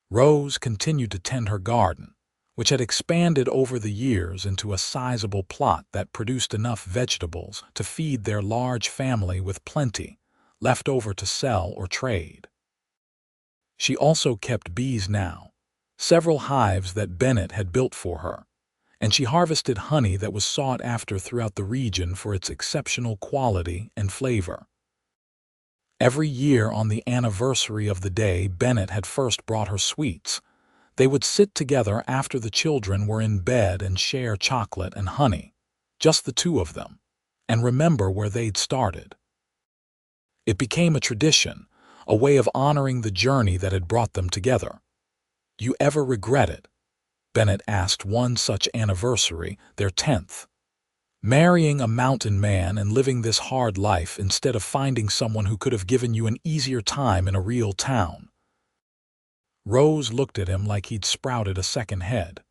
Rose continued to tend her garden, which had expanded over the years into a sizable plot that produced enough vegetables to feed their large family with plenty, left over to sell or trade. She also kept bees now, several hives that Bennett had built for her, and she harvested honey that was sought after throughout the region for its exceptional quality and flavor. Every year on the anniversary of the day Bennett had first brought her sweets, they would sit together after the children were in bed and share chocolate and honey, just the two of them, and remember where they'd started. It became a tradition, a way of honoring the journey that had brought them together. "Do you ever regret it?" Bennett asked one such anniversary, their 10th. "Marrying a mountain man and living this hard life instead of finding someone who could have given you an easier time in a real town." Rose looked at him like he'd sprouted a second head.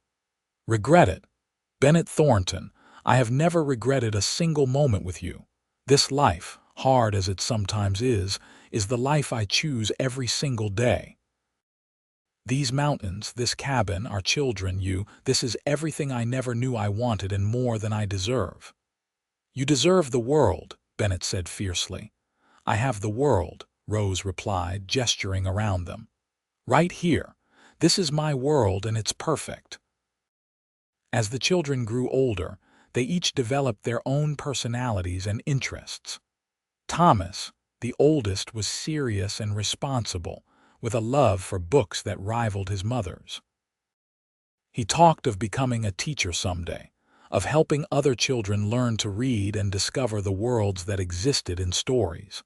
"Regret it? Bennett Thornton, I have never regretted a single moment with you. This life, hard as it sometimes is the life I choose every single day. These mountains, this cabin, our children, this is everything I never knew I wanted and more than I deserve." "You deserve the world," Bennett said fiercely. "I have the world," Rose replied, gesturing around them. "Right here. This is my world and it's perfect." As the children grew older, they each developed their own personalities and interests. Thomas, the oldest, was serious and responsible, with a love for books that rivaled his mother's. He talked of becoming a teacher someday, of helping other children learn to read and discover the worlds that existed in stories.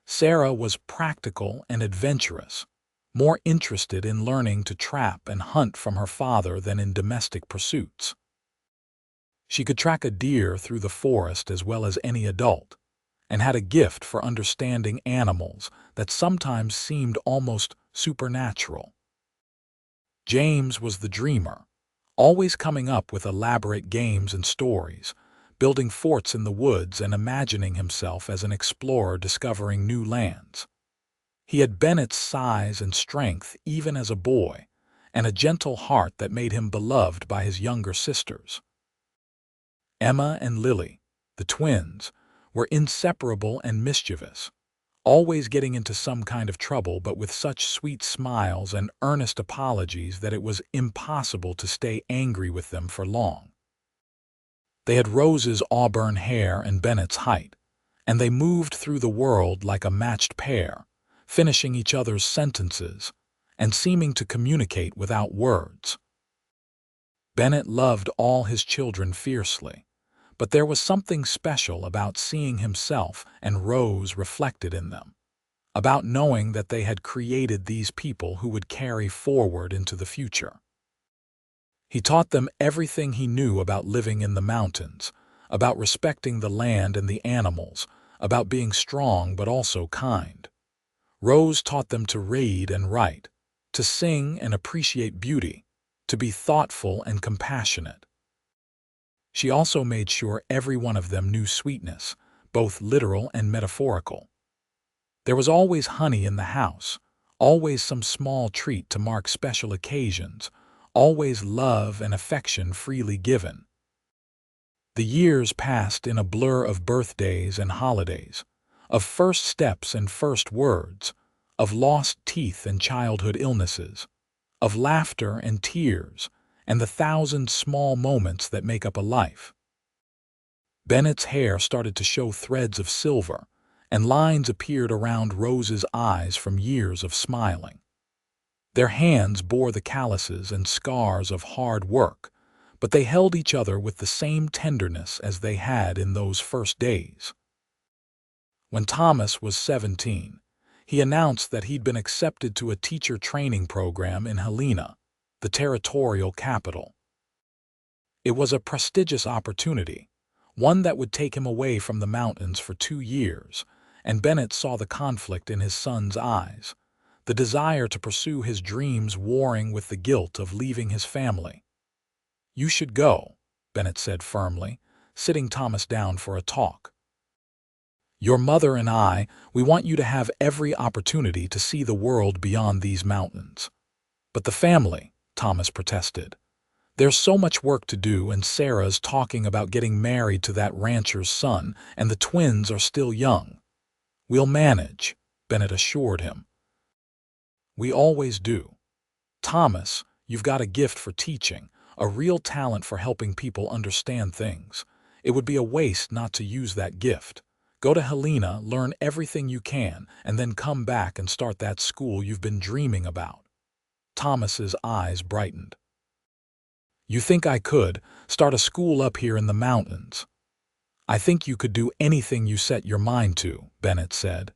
Sarah was practical and adventurous, more interested in learning to trap and hunt from her father than in domestic pursuits. She could track a deer through the forest as well as any adult, and had a gift for understanding animals that sometimes seemed almost supernatural. James was the dreamer, always coming up with elaborate games and stories, building forts in the woods and imagining himself as an explorer discovering new lands. He had Bennett's size and strength even as a boy, and a gentle heart that made him beloved by his younger sisters. Emma and Lily, the twins, were inseparable and mischievous, always getting into some kind of trouble but with such sweet smiles and earnest apologies that it was impossible to stay angry with them for long. They had Rose's auburn hair and Bennett's height, and they moved through the world like a matched pair, finishing each other's sentences and seeming to communicate without words. Bennett loved all his children fiercely, but there was something special about seeing himself and Rose reflected in them, about knowing that they had created these people who would carry forward into the future. He taught them everything he knew about living in the mountains, about respecting the land and the animals, about being strong but also kind. Rose taught them to read and write, to sing and appreciate beauty, to be thoughtful and compassionate. She also made sure every one of them knew sweetness, both literal and metaphorical. There was always honey in the house, always some small treat to mark special occasions, always love and affection freely given. The years passed in a blur of birthdays and holidays, of first steps and first words, of lost teeth and childhood illnesses, of laughter and tears, and the thousand small moments that make up a life. Bennett's hair started to show threads of silver, and lines appeared around Rose's eyes from years of smiling. Their hands bore the calluses and scars of hard work, but they held each other with the same tenderness as they had in those first days. When Thomas was 17, he announced that he'd been accepted to a teacher training program in Helena, the territorial capital. It was a prestigious opportunity, one that would take him away from the mountains for 2 years, and Bennett saw the conflict in his son's eyes, the desire to pursue his dreams warring with the guilt of leaving his family. "You should go," Bennett said firmly, sitting Thomas down for a talk. "Your mother and we want you to have every opportunity to see the world beyond these mountains." "But the family," Thomas protested. "There's so much work to do, and Sarah's talking about getting married to that rancher's son, and the twins are still young." "We'll manage," Bennett assured him. "We always do. Thomas, you've got a gift for teaching, a real talent for helping people understand things. It would be a waste not to use that gift. Go to Helena, learn everything you can, and then come back and start that school you've been dreaming about." Thomas's eyes brightened. "You think I could start a school up here in the mountains?" "I think you could do anything you set your mind to," Bennett said.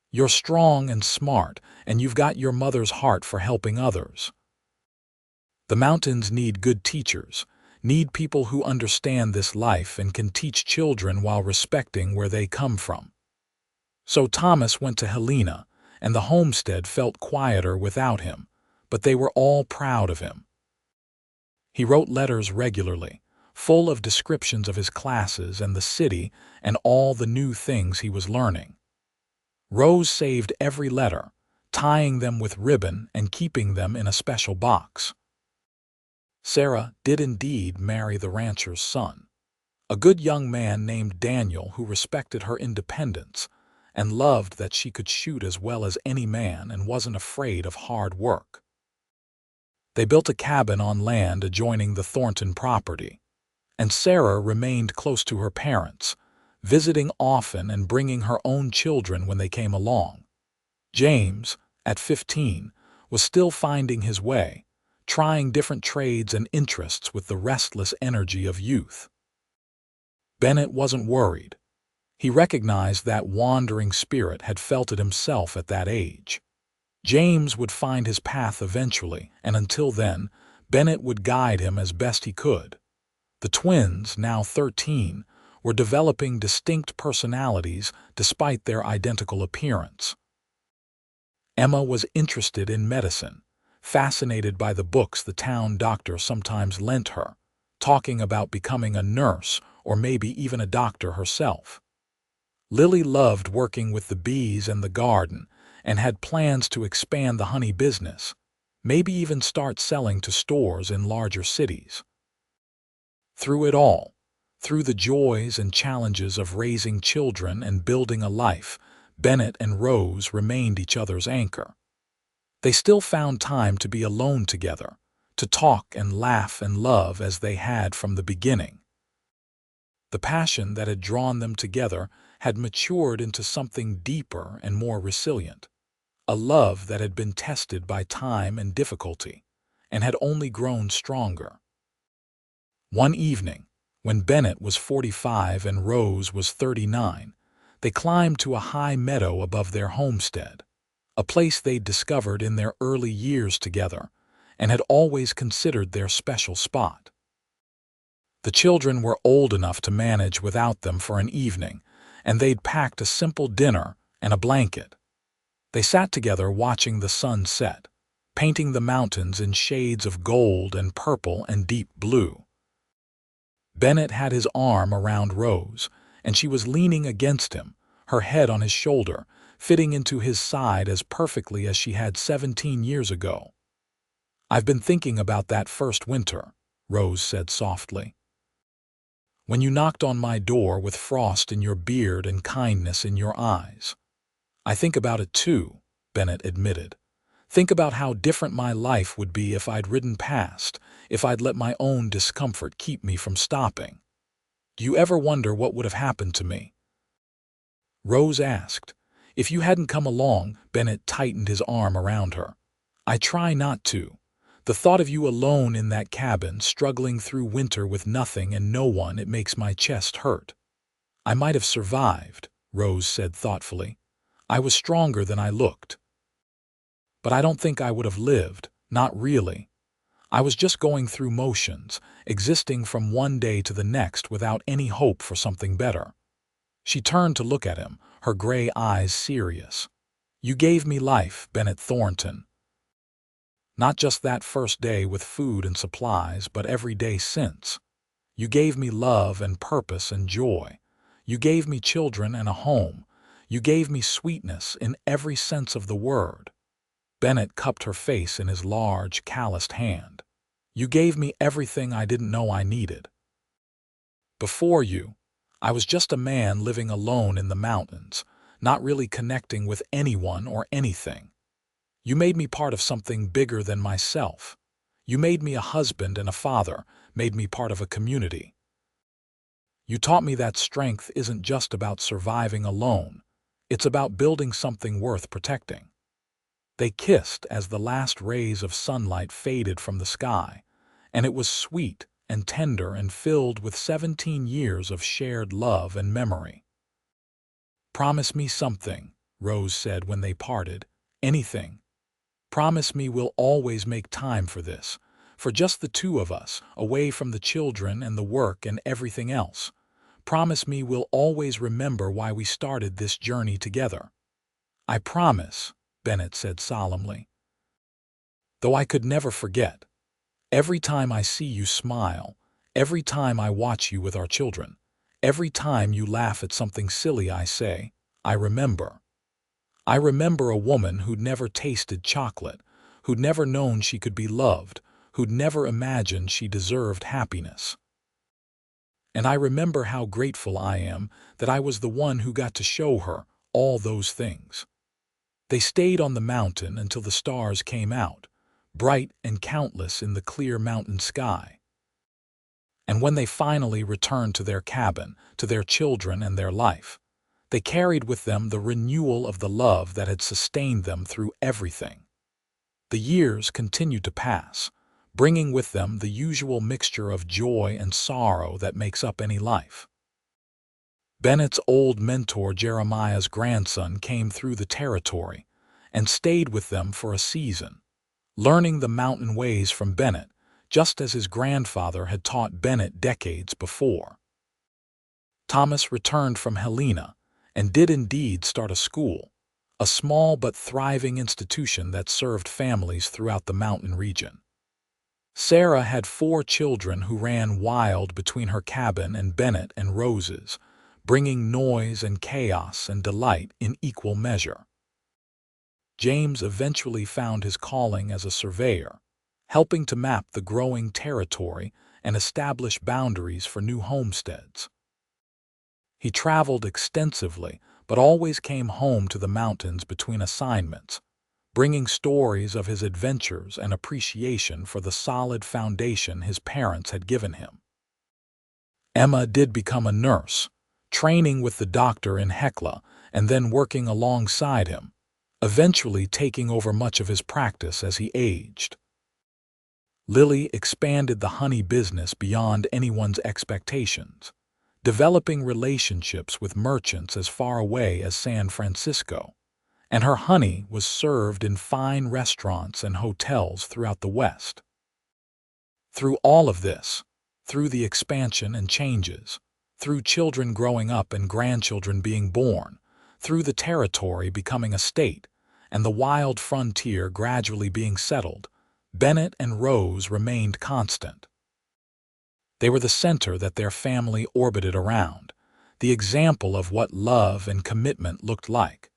"You're strong and smart, and you've got your mother's heart for helping others. The mountains need good teachers, need people who understand this life and can teach children while respecting where they come from." So Thomas went to Helena, and the homestead felt quieter without him, but they were all proud of him. He wrote letters regularly, full of descriptions of his classes and the city and all the new things he was learning. Rose saved every letter, tying them with ribbon and keeping them in a special box. Sarah did indeed marry the rancher's son, a good young man named Daniel who respected her independence and loved that she could shoot as well as any man and wasn't afraid of hard work. They built a cabin on land adjoining the Thornton property, and Sarah remained close to her parents, visiting often and bringing her own children when they came along. James, at 15, was still finding his way, trying different trades and interests with the restless energy of youth. Bennett wasn't worried. He recognized that wandering spirit had felt it himself at that age. James would find his path eventually, and until then, Bennett would guide him as best he could. The twins, now 13, were developing distinct personalities despite their identical appearance. Emma was interested in medicine, fascinated by the books the town doctor sometimes lent her, talking about becoming a nurse or maybe even a doctor herself. Lily loved working with the bees and the garden and had plans to expand the honey business, maybe even start selling to stores in larger cities. Through it all, through the joys and challenges of raising children and building a life, Bennett and Rose remained each other's anchor. They still found time to be alone together, to talk and laugh and love as they had from the beginning. The passion that had drawn them together had matured into something deeper and more resilient, a love that had been tested by time and difficulty, and had only grown stronger. One evening, when Bennett was 45 and Rose was 39, they climbed to a high meadow above their homestead, a place they'd discovered in their early years together and had always considered their special spot. The children were old enough to manage without them for an evening, and they'd packed a simple dinner and a blanket. They sat together watching the sun set, painting the mountains in shades of gold and purple and deep blue. Bennett had his arm around Rose, and she was leaning against him, her head on his shoulder, fitting into his side as perfectly as she had 17 years ago. "I've been thinking about that first winter," Rose said softly. "When you knocked on my door with frost in your beard and kindness in your eyes." "I think about it too," Bennett admitted. "Think about how different my life would be if I'd ridden past, if I'd let my own discomfort keep me from stopping. Do you ever wonder what would have happened to me?" Rose asked. "If you hadn't come along," Bennett tightened his arm around her. "I try not to. The thought of you alone in that cabin, struggling through winter with nothing and no one, it makes my chest hurt." "I might have survived," Rose said thoughtfully. "I was stronger than I looked. But I don't think I would have lived, not really. I was just going through motions, existing from one day to the next without any hope for something better." She turned to look at him, her gray eyes serious. "You gave me life, Bennett Thornton. Not just that first day with food and supplies, but every day since. You gave me love and purpose and joy. You gave me children and a home. You gave me sweetness in every sense of the word." Bennett cupped her face in his large, calloused hand. "You gave me everything I didn't know I needed. Before you, I was just a man living alone in the mountains, not really connecting with anyone or anything. You made me part of something bigger than myself. You made me a husband and a father, made me part of a community. You taught me that strength isn't just about surviving alone. It's about building something worth protecting." They kissed as the last rays of sunlight faded from the sky, and it was sweet and tender and filled with 17 years of shared love and memory. "Promise me something," Rose said when they parted. "Anything. Promise me we'll always make time for this, for just the two of us, away from the children and the work and everything else. Promise me we'll always remember why we started this journey together." "I promise," Bennett said solemnly. "Though I could never forget. Every time I see you smile, every time I watch you with our children, every time you laugh at something silly I say, I remember. I remember a woman who'd never tasted chocolate, who'd never known she could be loved, who'd never imagined she deserved happiness. And I remember how grateful I am that I was the one who got to show her all those things." They stayed on the mountain until the stars came out, bright and countless in the clear mountain sky. And when they finally returned to their cabin, to their children and their life, they carried with them the renewal of the love that had sustained them through everything. The years continued to pass, bringing with them the usual mixture of joy and sorrow that makes up any life. Bennett's old mentor Jeremiah's grandson came through the territory, and stayed with them for a season, learning the mountain ways from Bennett, just as his grandfather had taught Bennett decades before. Thomas returned from Helena and did indeed start a school, a small but thriving institution that served families throughout the mountain region. Sarah had 4 children who ran wild between her cabin and Bennett and Rose's, bringing noise and chaos and delight in equal measure. James eventually found his calling as a surveyor, helping to map the growing territory and establish boundaries for new homesteads. He traveled extensively, but always came home to the mountains between assignments, bringing stories of his adventures and appreciation for the solid foundation his parents had given him. Emma did become a nurse, training with the doctor in Hecla and then working alongside him, eventually taking over much of his practice as he aged. Lily expanded the honey business beyond anyone's expectations, developing relationships with merchants as far away as San Francisco, and her honey was served in fine restaurants and hotels throughout the West. Through all of this, through the expansion and changes, through children growing up and grandchildren being born, through the territory becoming a state, and the wild frontier gradually being settled, Bennett and Rose remained constant. They were the center that their family orbited around, the example of what love and commitment looked like,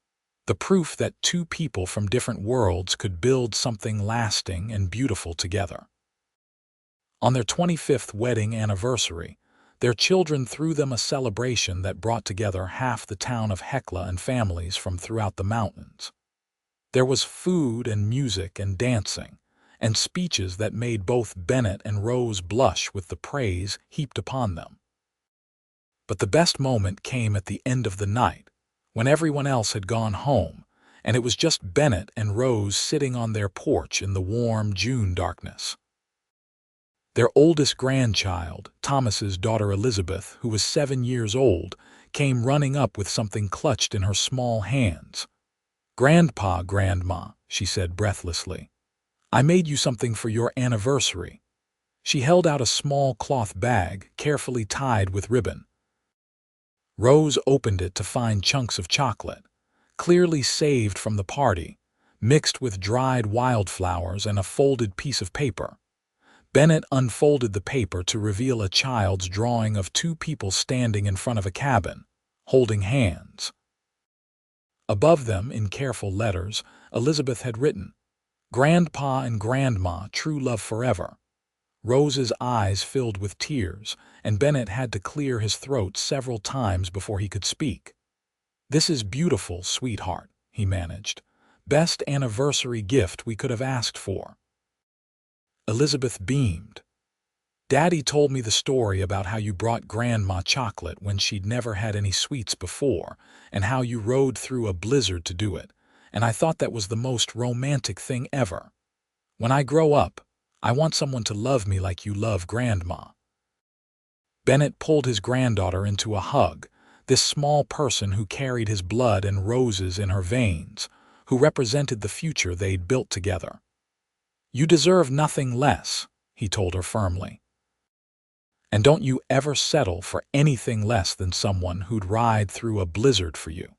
the proof that 2 people from different worlds could build something lasting and beautiful together. On their 25th wedding anniversary, their children threw them a celebration that brought together half the town of Hecla and families from throughout the mountains. There was food and music and dancing, and speeches that made both Bennett and Rose blush with the praise heaped upon them. But the best moment came at the end of the night, when everyone else had gone home, and it was just Bennett and Rose sitting on their porch in the warm June darkness. Their oldest grandchild, Thomas's daughter Elizabeth, who was 7 years old, came running up with something clutched in her small hands. "Grandpa, Grandma," she said breathlessly, "I made you something for your anniversary." She held out a small cloth bag, carefully tied with ribbon. Rose opened it to find chunks of chocolate, clearly saved from the party, mixed with dried wildflowers and a folded piece of paper. Bennett unfolded the paper to reveal a child's drawing of 2 people standing in front of a cabin, holding hands. Above them, in careful letters, Elizabeth had written, "Grandpa and Grandma, true love forever." Rose's eyes filled with tears, and Bennett had to clear his throat several times before he could speak. "This is beautiful, sweetheart," he managed. "Best anniversary gift we could have asked for." Elizabeth beamed. "Daddy told me the story about how you brought Grandma chocolate when she'd never had any sweets before, and how you rode through a blizzard to do it, and I thought that was the most romantic thing ever. When I grow up, I want someone to love me like you love Grandma." Bennett pulled his granddaughter into a hug, this small person who carried his blood and roses in her veins, who represented the future they'd built together. "You deserve nothing less," he told her firmly. "And don't you ever settle for anything less than someone who'd ride through a blizzard for you."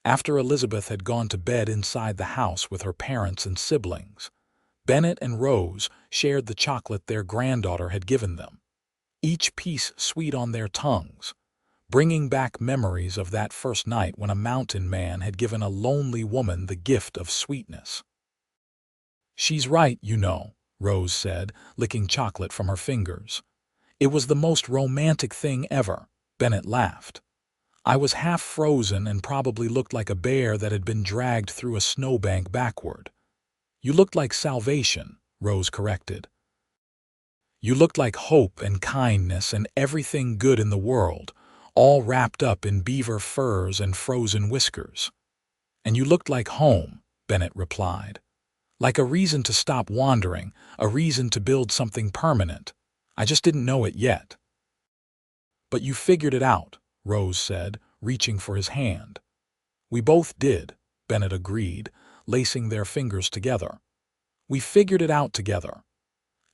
After Elizabeth had gone to bed inside the house with her parents and siblings, Bennett and Rose shared the chocolate their granddaughter had given them, each piece sweet on their tongues, bringing back memories of that first night when a mountain man had given a lonely woman the gift of sweetness. "She's right, you know," Rose said, licking chocolate from her fingers. "It was the most romantic thing ever," Bennett laughed. "I was half frozen and probably looked like a bear that had been dragged through a snowbank backward." "You looked like salvation," Rose corrected. "You looked like hope and kindness and everything good in the world, all wrapped up in beaver furs and frozen whiskers." "And you looked like home," Bennett replied. "Like a reason to stop wandering, a reason to build something permanent. I just didn't know it yet." "But you figured it out," Rose said, reaching for his hand. "We both did," Bennett agreed, lacing their fingers together. "We figured it out together."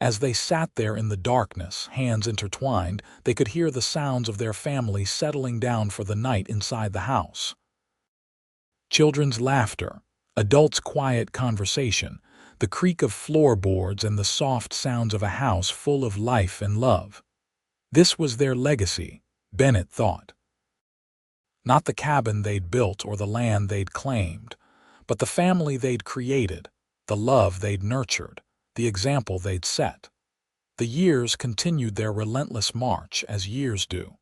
As they sat there in the darkness, hands intertwined, they could hear the sounds of their family settling down for the night inside the house. Children's laughter, adults' quiet conversation, the creak of floorboards and the soft sounds of a house full of life and love. This was their legacy, Bennett thought. Not the cabin they'd built or the land they'd claimed, but the family they'd created, the love they'd nurtured, the example they'd set. The years continued their relentless march as years do.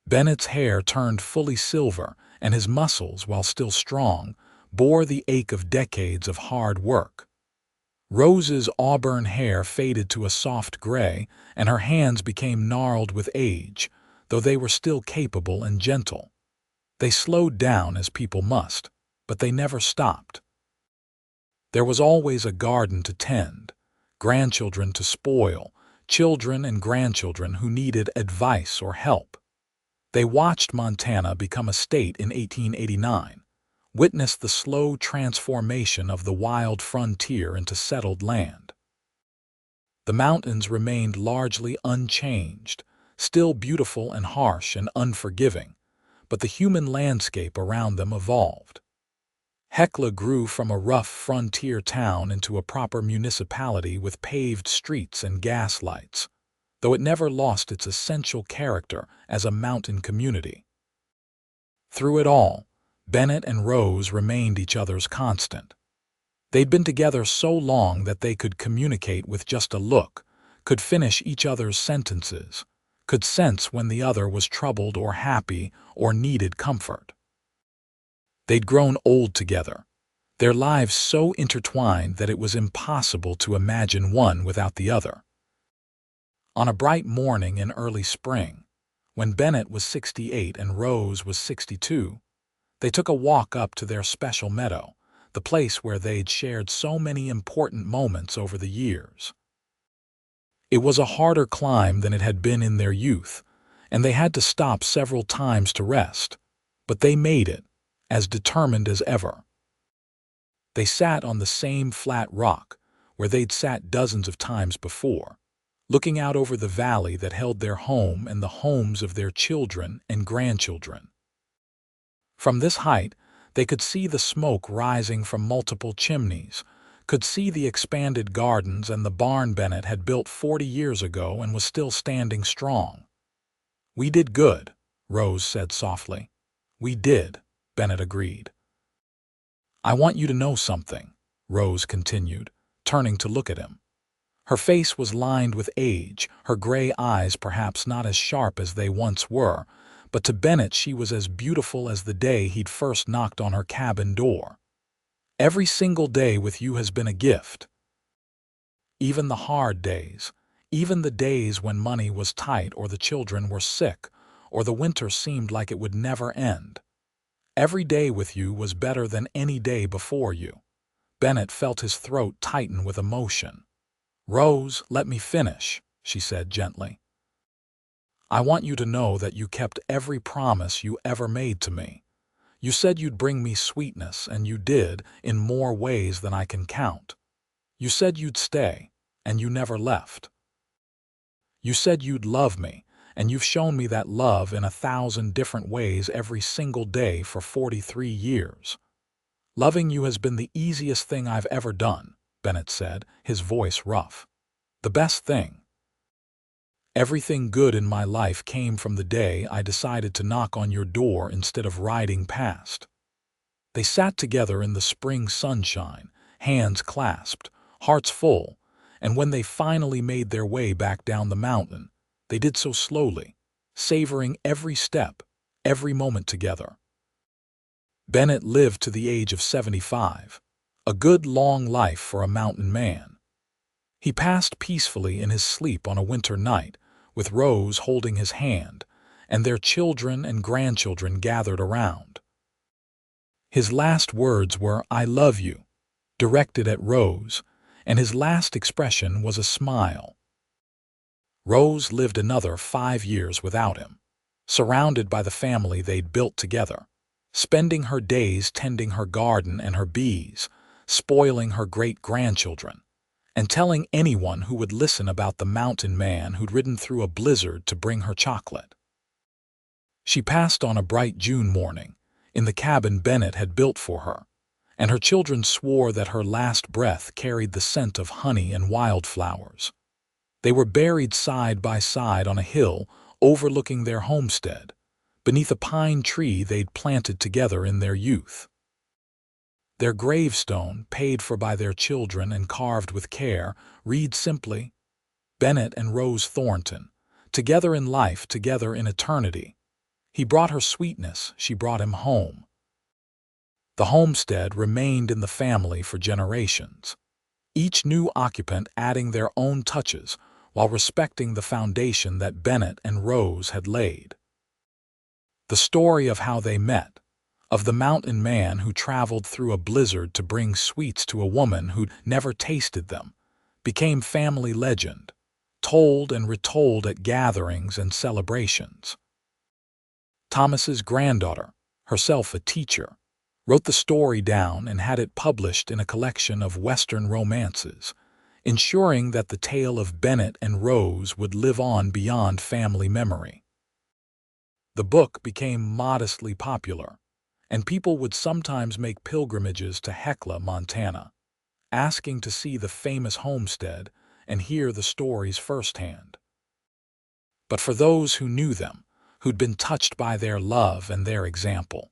Bennett's hair turned fully silver, and his muscles, while still strong, bore the ache of decades of hard work. Rose's auburn hair faded to a soft gray, and her hands became gnarled with age, though they were still capable and gentle. They slowed down as people must, but they never stopped. There was always a garden to tend, grandchildren to spoil, children and grandchildren who needed advice or help. They watched Montana become a state in 1889, witnessed the slow transformation of the wild frontier into settled land. The mountains remained largely unchanged, still beautiful and harsh and unforgiving, but the human landscape around them evolved. Hecla grew from a rough frontier town into a proper municipality with paved streets and gas lights, though it never lost its essential character as a mountain community. Through it all, Bennett and Rose remained each other's constant. They'd been together so long that they could communicate with just a look, could finish each other's sentences, could sense when the other was troubled or happy or needed comfort. They'd grown old together, their lives so intertwined that it was impossible to imagine one without the other. On a bright morning in early spring, when Bennett was 68 and Rose was 62, they took a walk up to their special meadow, the place where they'd shared so many important moments over the years. It was a harder climb than it had been in their youth, and they had to stop several times to rest, but they made it, as determined as ever. They sat on the same flat rock where they'd sat dozens of times before, looking out over the valley that held their home and the homes of their children and grandchildren. From this height, they could see the smoke rising from multiple chimneys, could see the expanded gardens and the barn Bennett had built 40 years ago and was still standing strong. "We did good," Rose said softly. "We did," Bennett agreed. "I want you to know something," Rose continued, turning to look at him. Her face was lined with age, her gray eyes perhaps not as sharp as they once were, but to Bennett she was as beautiful as the day he'd first knocked on her cabin door. "Every single day with you has been a gift. Even the hard days, even the days when money was tight or the children were sick, or the winter seemed like it would never end. Every day with you was better than any day before you." Bennett felt his throat tighten with emotion. "Rose, let me finish," she said gently. "I want you to know that you kept every promise you ever made to me. You said you'd bring me sweetness, and you did, in more ways than I can count. You said you'd stay, and you never left. You said you'd love me, and you've shown me that love in 1,000 different ways every single day for 43 years. Loving you has been the easiest thing I've ever done," Bennett said, his voice rough. "The best thing. Everything good in my life came from the day I decided to knock on your door instead of riding past." They sat together in the spring sunshine, hands clasped, hearts full, and when they finally made their way back down the mountain, they did so slowly, savoring every step, every moment together. Bennett lived to the age of 75, a good long life for a mountain man. He passed peacefully in his sleep on a winter night, with Rose holding his hand, and their children and grandchildren gathered around. His last words were, "I love you," directed at Rose, and his last expression was a smile. Rose lived another 5 years without him, surrounded by the family they'd built together, spending her days tending her garden and her bees, spoiling her great-grandchildren, and telling anyone who would listen about the mountain man who'd ridden through a blizzard to bring her chocolate. She passed on a bright June morning, in the cabin Bennett had built for her, and her children swore that her last breath carried the scent of honey and wildflowers. They were buried side by side on a hill overlooking their homestead, beneath a pine tree they'd planted together in their youth. Their gravestone, paid for by their children and carved with care, reads simply, Bennett and Rose Thornton, together in life, together in eternity. He brought her sweetness, she brought him home. The homestead remained in the family for generations, each new occupant adding their own touches while respecting the foundation that Bennett and Rose had laid. The story of how they met, of the mountain man who traveled through a blizzard to bring sweets to a woman who'd never tasted them, became family legend, told and retold at gatherings and celebrations. Thomas's granddaughter, herself a teacher, wrote the story down and had it published in a collection of Western romances, ensuring that the tale of Bennett and Rose would live on beyond family memory. The book became modestly popular, and people would sometimes make pilgrimages to Hecla, Montana, asking to see the famous homestead and hear the stories firsthand. But for those who knew them, who'd been touched by their love and their example,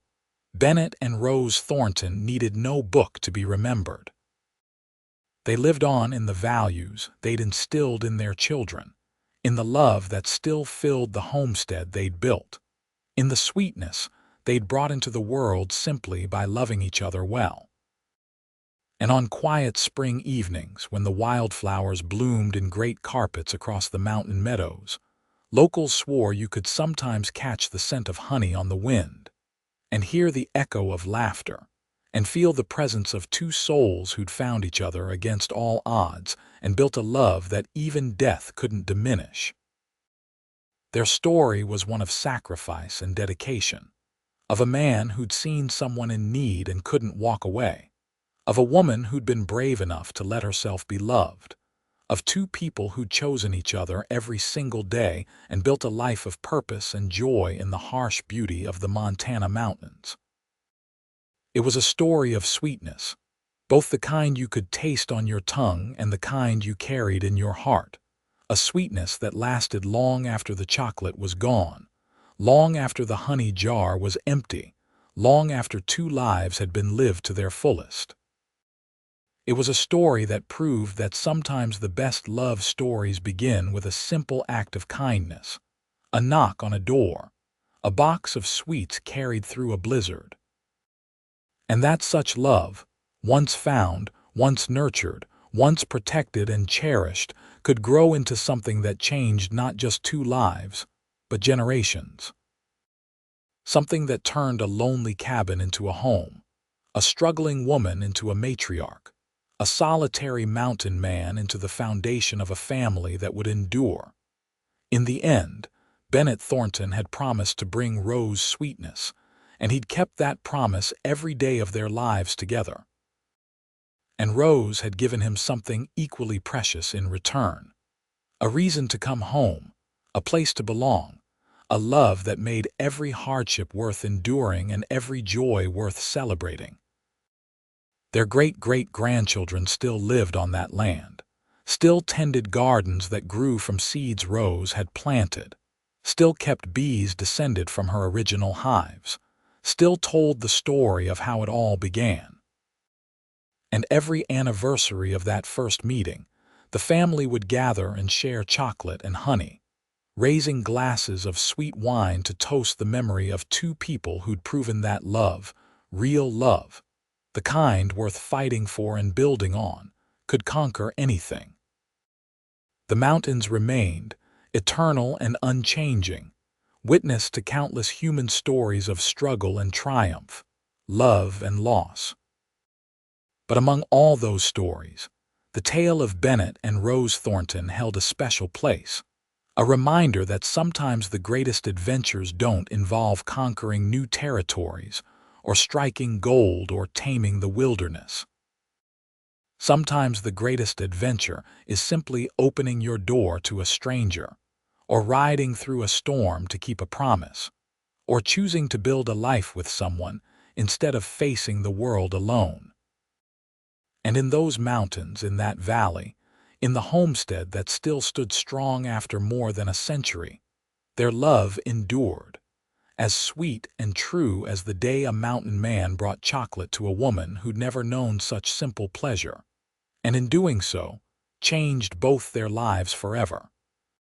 Bennett and Rose Thornton needed no book to be remembered. They lived on in the values they'd instilled in their children, in the love that still filled the homestead they'd built, in the sweetness they'd brought into the world simply by loving each other well. And on quiet spring evenings, when the wildflowers bloomed in great carpets across the mountain meadows, locals swore you could sometimes catch the scent of honey on the wind, and hear the echo of laughter, and feel the presence of two souls who'd found each other against all odds and built a love that even death couldn't diminish. Their story was one of sacrifice and dedication, of a man who'd seen someone in need and couldn't walk away, of a woman who'd been brave enough to let herself be loved, of two people who'd chosen each other every single day and built a life of purpose and joy in the harsh beauty of the Montana mountains. It was a story of sweetness, both the kind you could taste on your tongue and the kind you carried in your heart, a sweetness that lasted long after the chocolate was gone, long after the honey jar was empty, long after two lives had been lived to their fullest. It was a story that proved that sometimes the best love stories begin with a simple act of kindness, a knock on a door, a box of sweets carried through a blizzard. And that such love, once found, once nurtured, once protected and cherished, could grow into something that changed not just two lives, but generations. Something that turned a lonely cabin into a home, a struggling woman into a matriarch, a solitary mountain man into the foundation of a family that would endure. In the end, Bennett Thornton had promised to bring Rose sweetness, and he'd kept that promise every day of their lives together. And Rose had given him something equally precious in return, a reason to come home, a place to belong, a love that made every hardship worth enduring and every joy worth celebrating. Their great-great-grandchildren still lived on that land, still tended gardens that grew from seeds Rose had planted, still kept bees descended from her original hives, still told the story of how it all began. And every anniversary of that first meeting, the family would gather and share chocolate and honey, raising glasses of sweet wine to toast the memory of two people who'd proven that love, real love, the kind worth fighting for and building on, could conquer anything. The mountains remained, eternal and unchanging, witness to countless human stories of struggle and triumph, love and loss. But among all those stories, the tale of Bennett and Rose Thornton held a special place, a reminder that sometimes the greatest adventures don't involve conquering new territories or striking gold or taming the wilderness. Sometimes the greatest adventure is simply opening your door to a stranger, or riding through a storm to keep a promise, or choosing to build a life with someone instead of facing the world alone. And in those mountains, in that valley, in the homestead that still stood strong after more than a century, their love endured, as sweet and true as the day a mountain man brought chocolate to a woman who'd never known such simple pleasure, and in doing so, changed both their lives forever.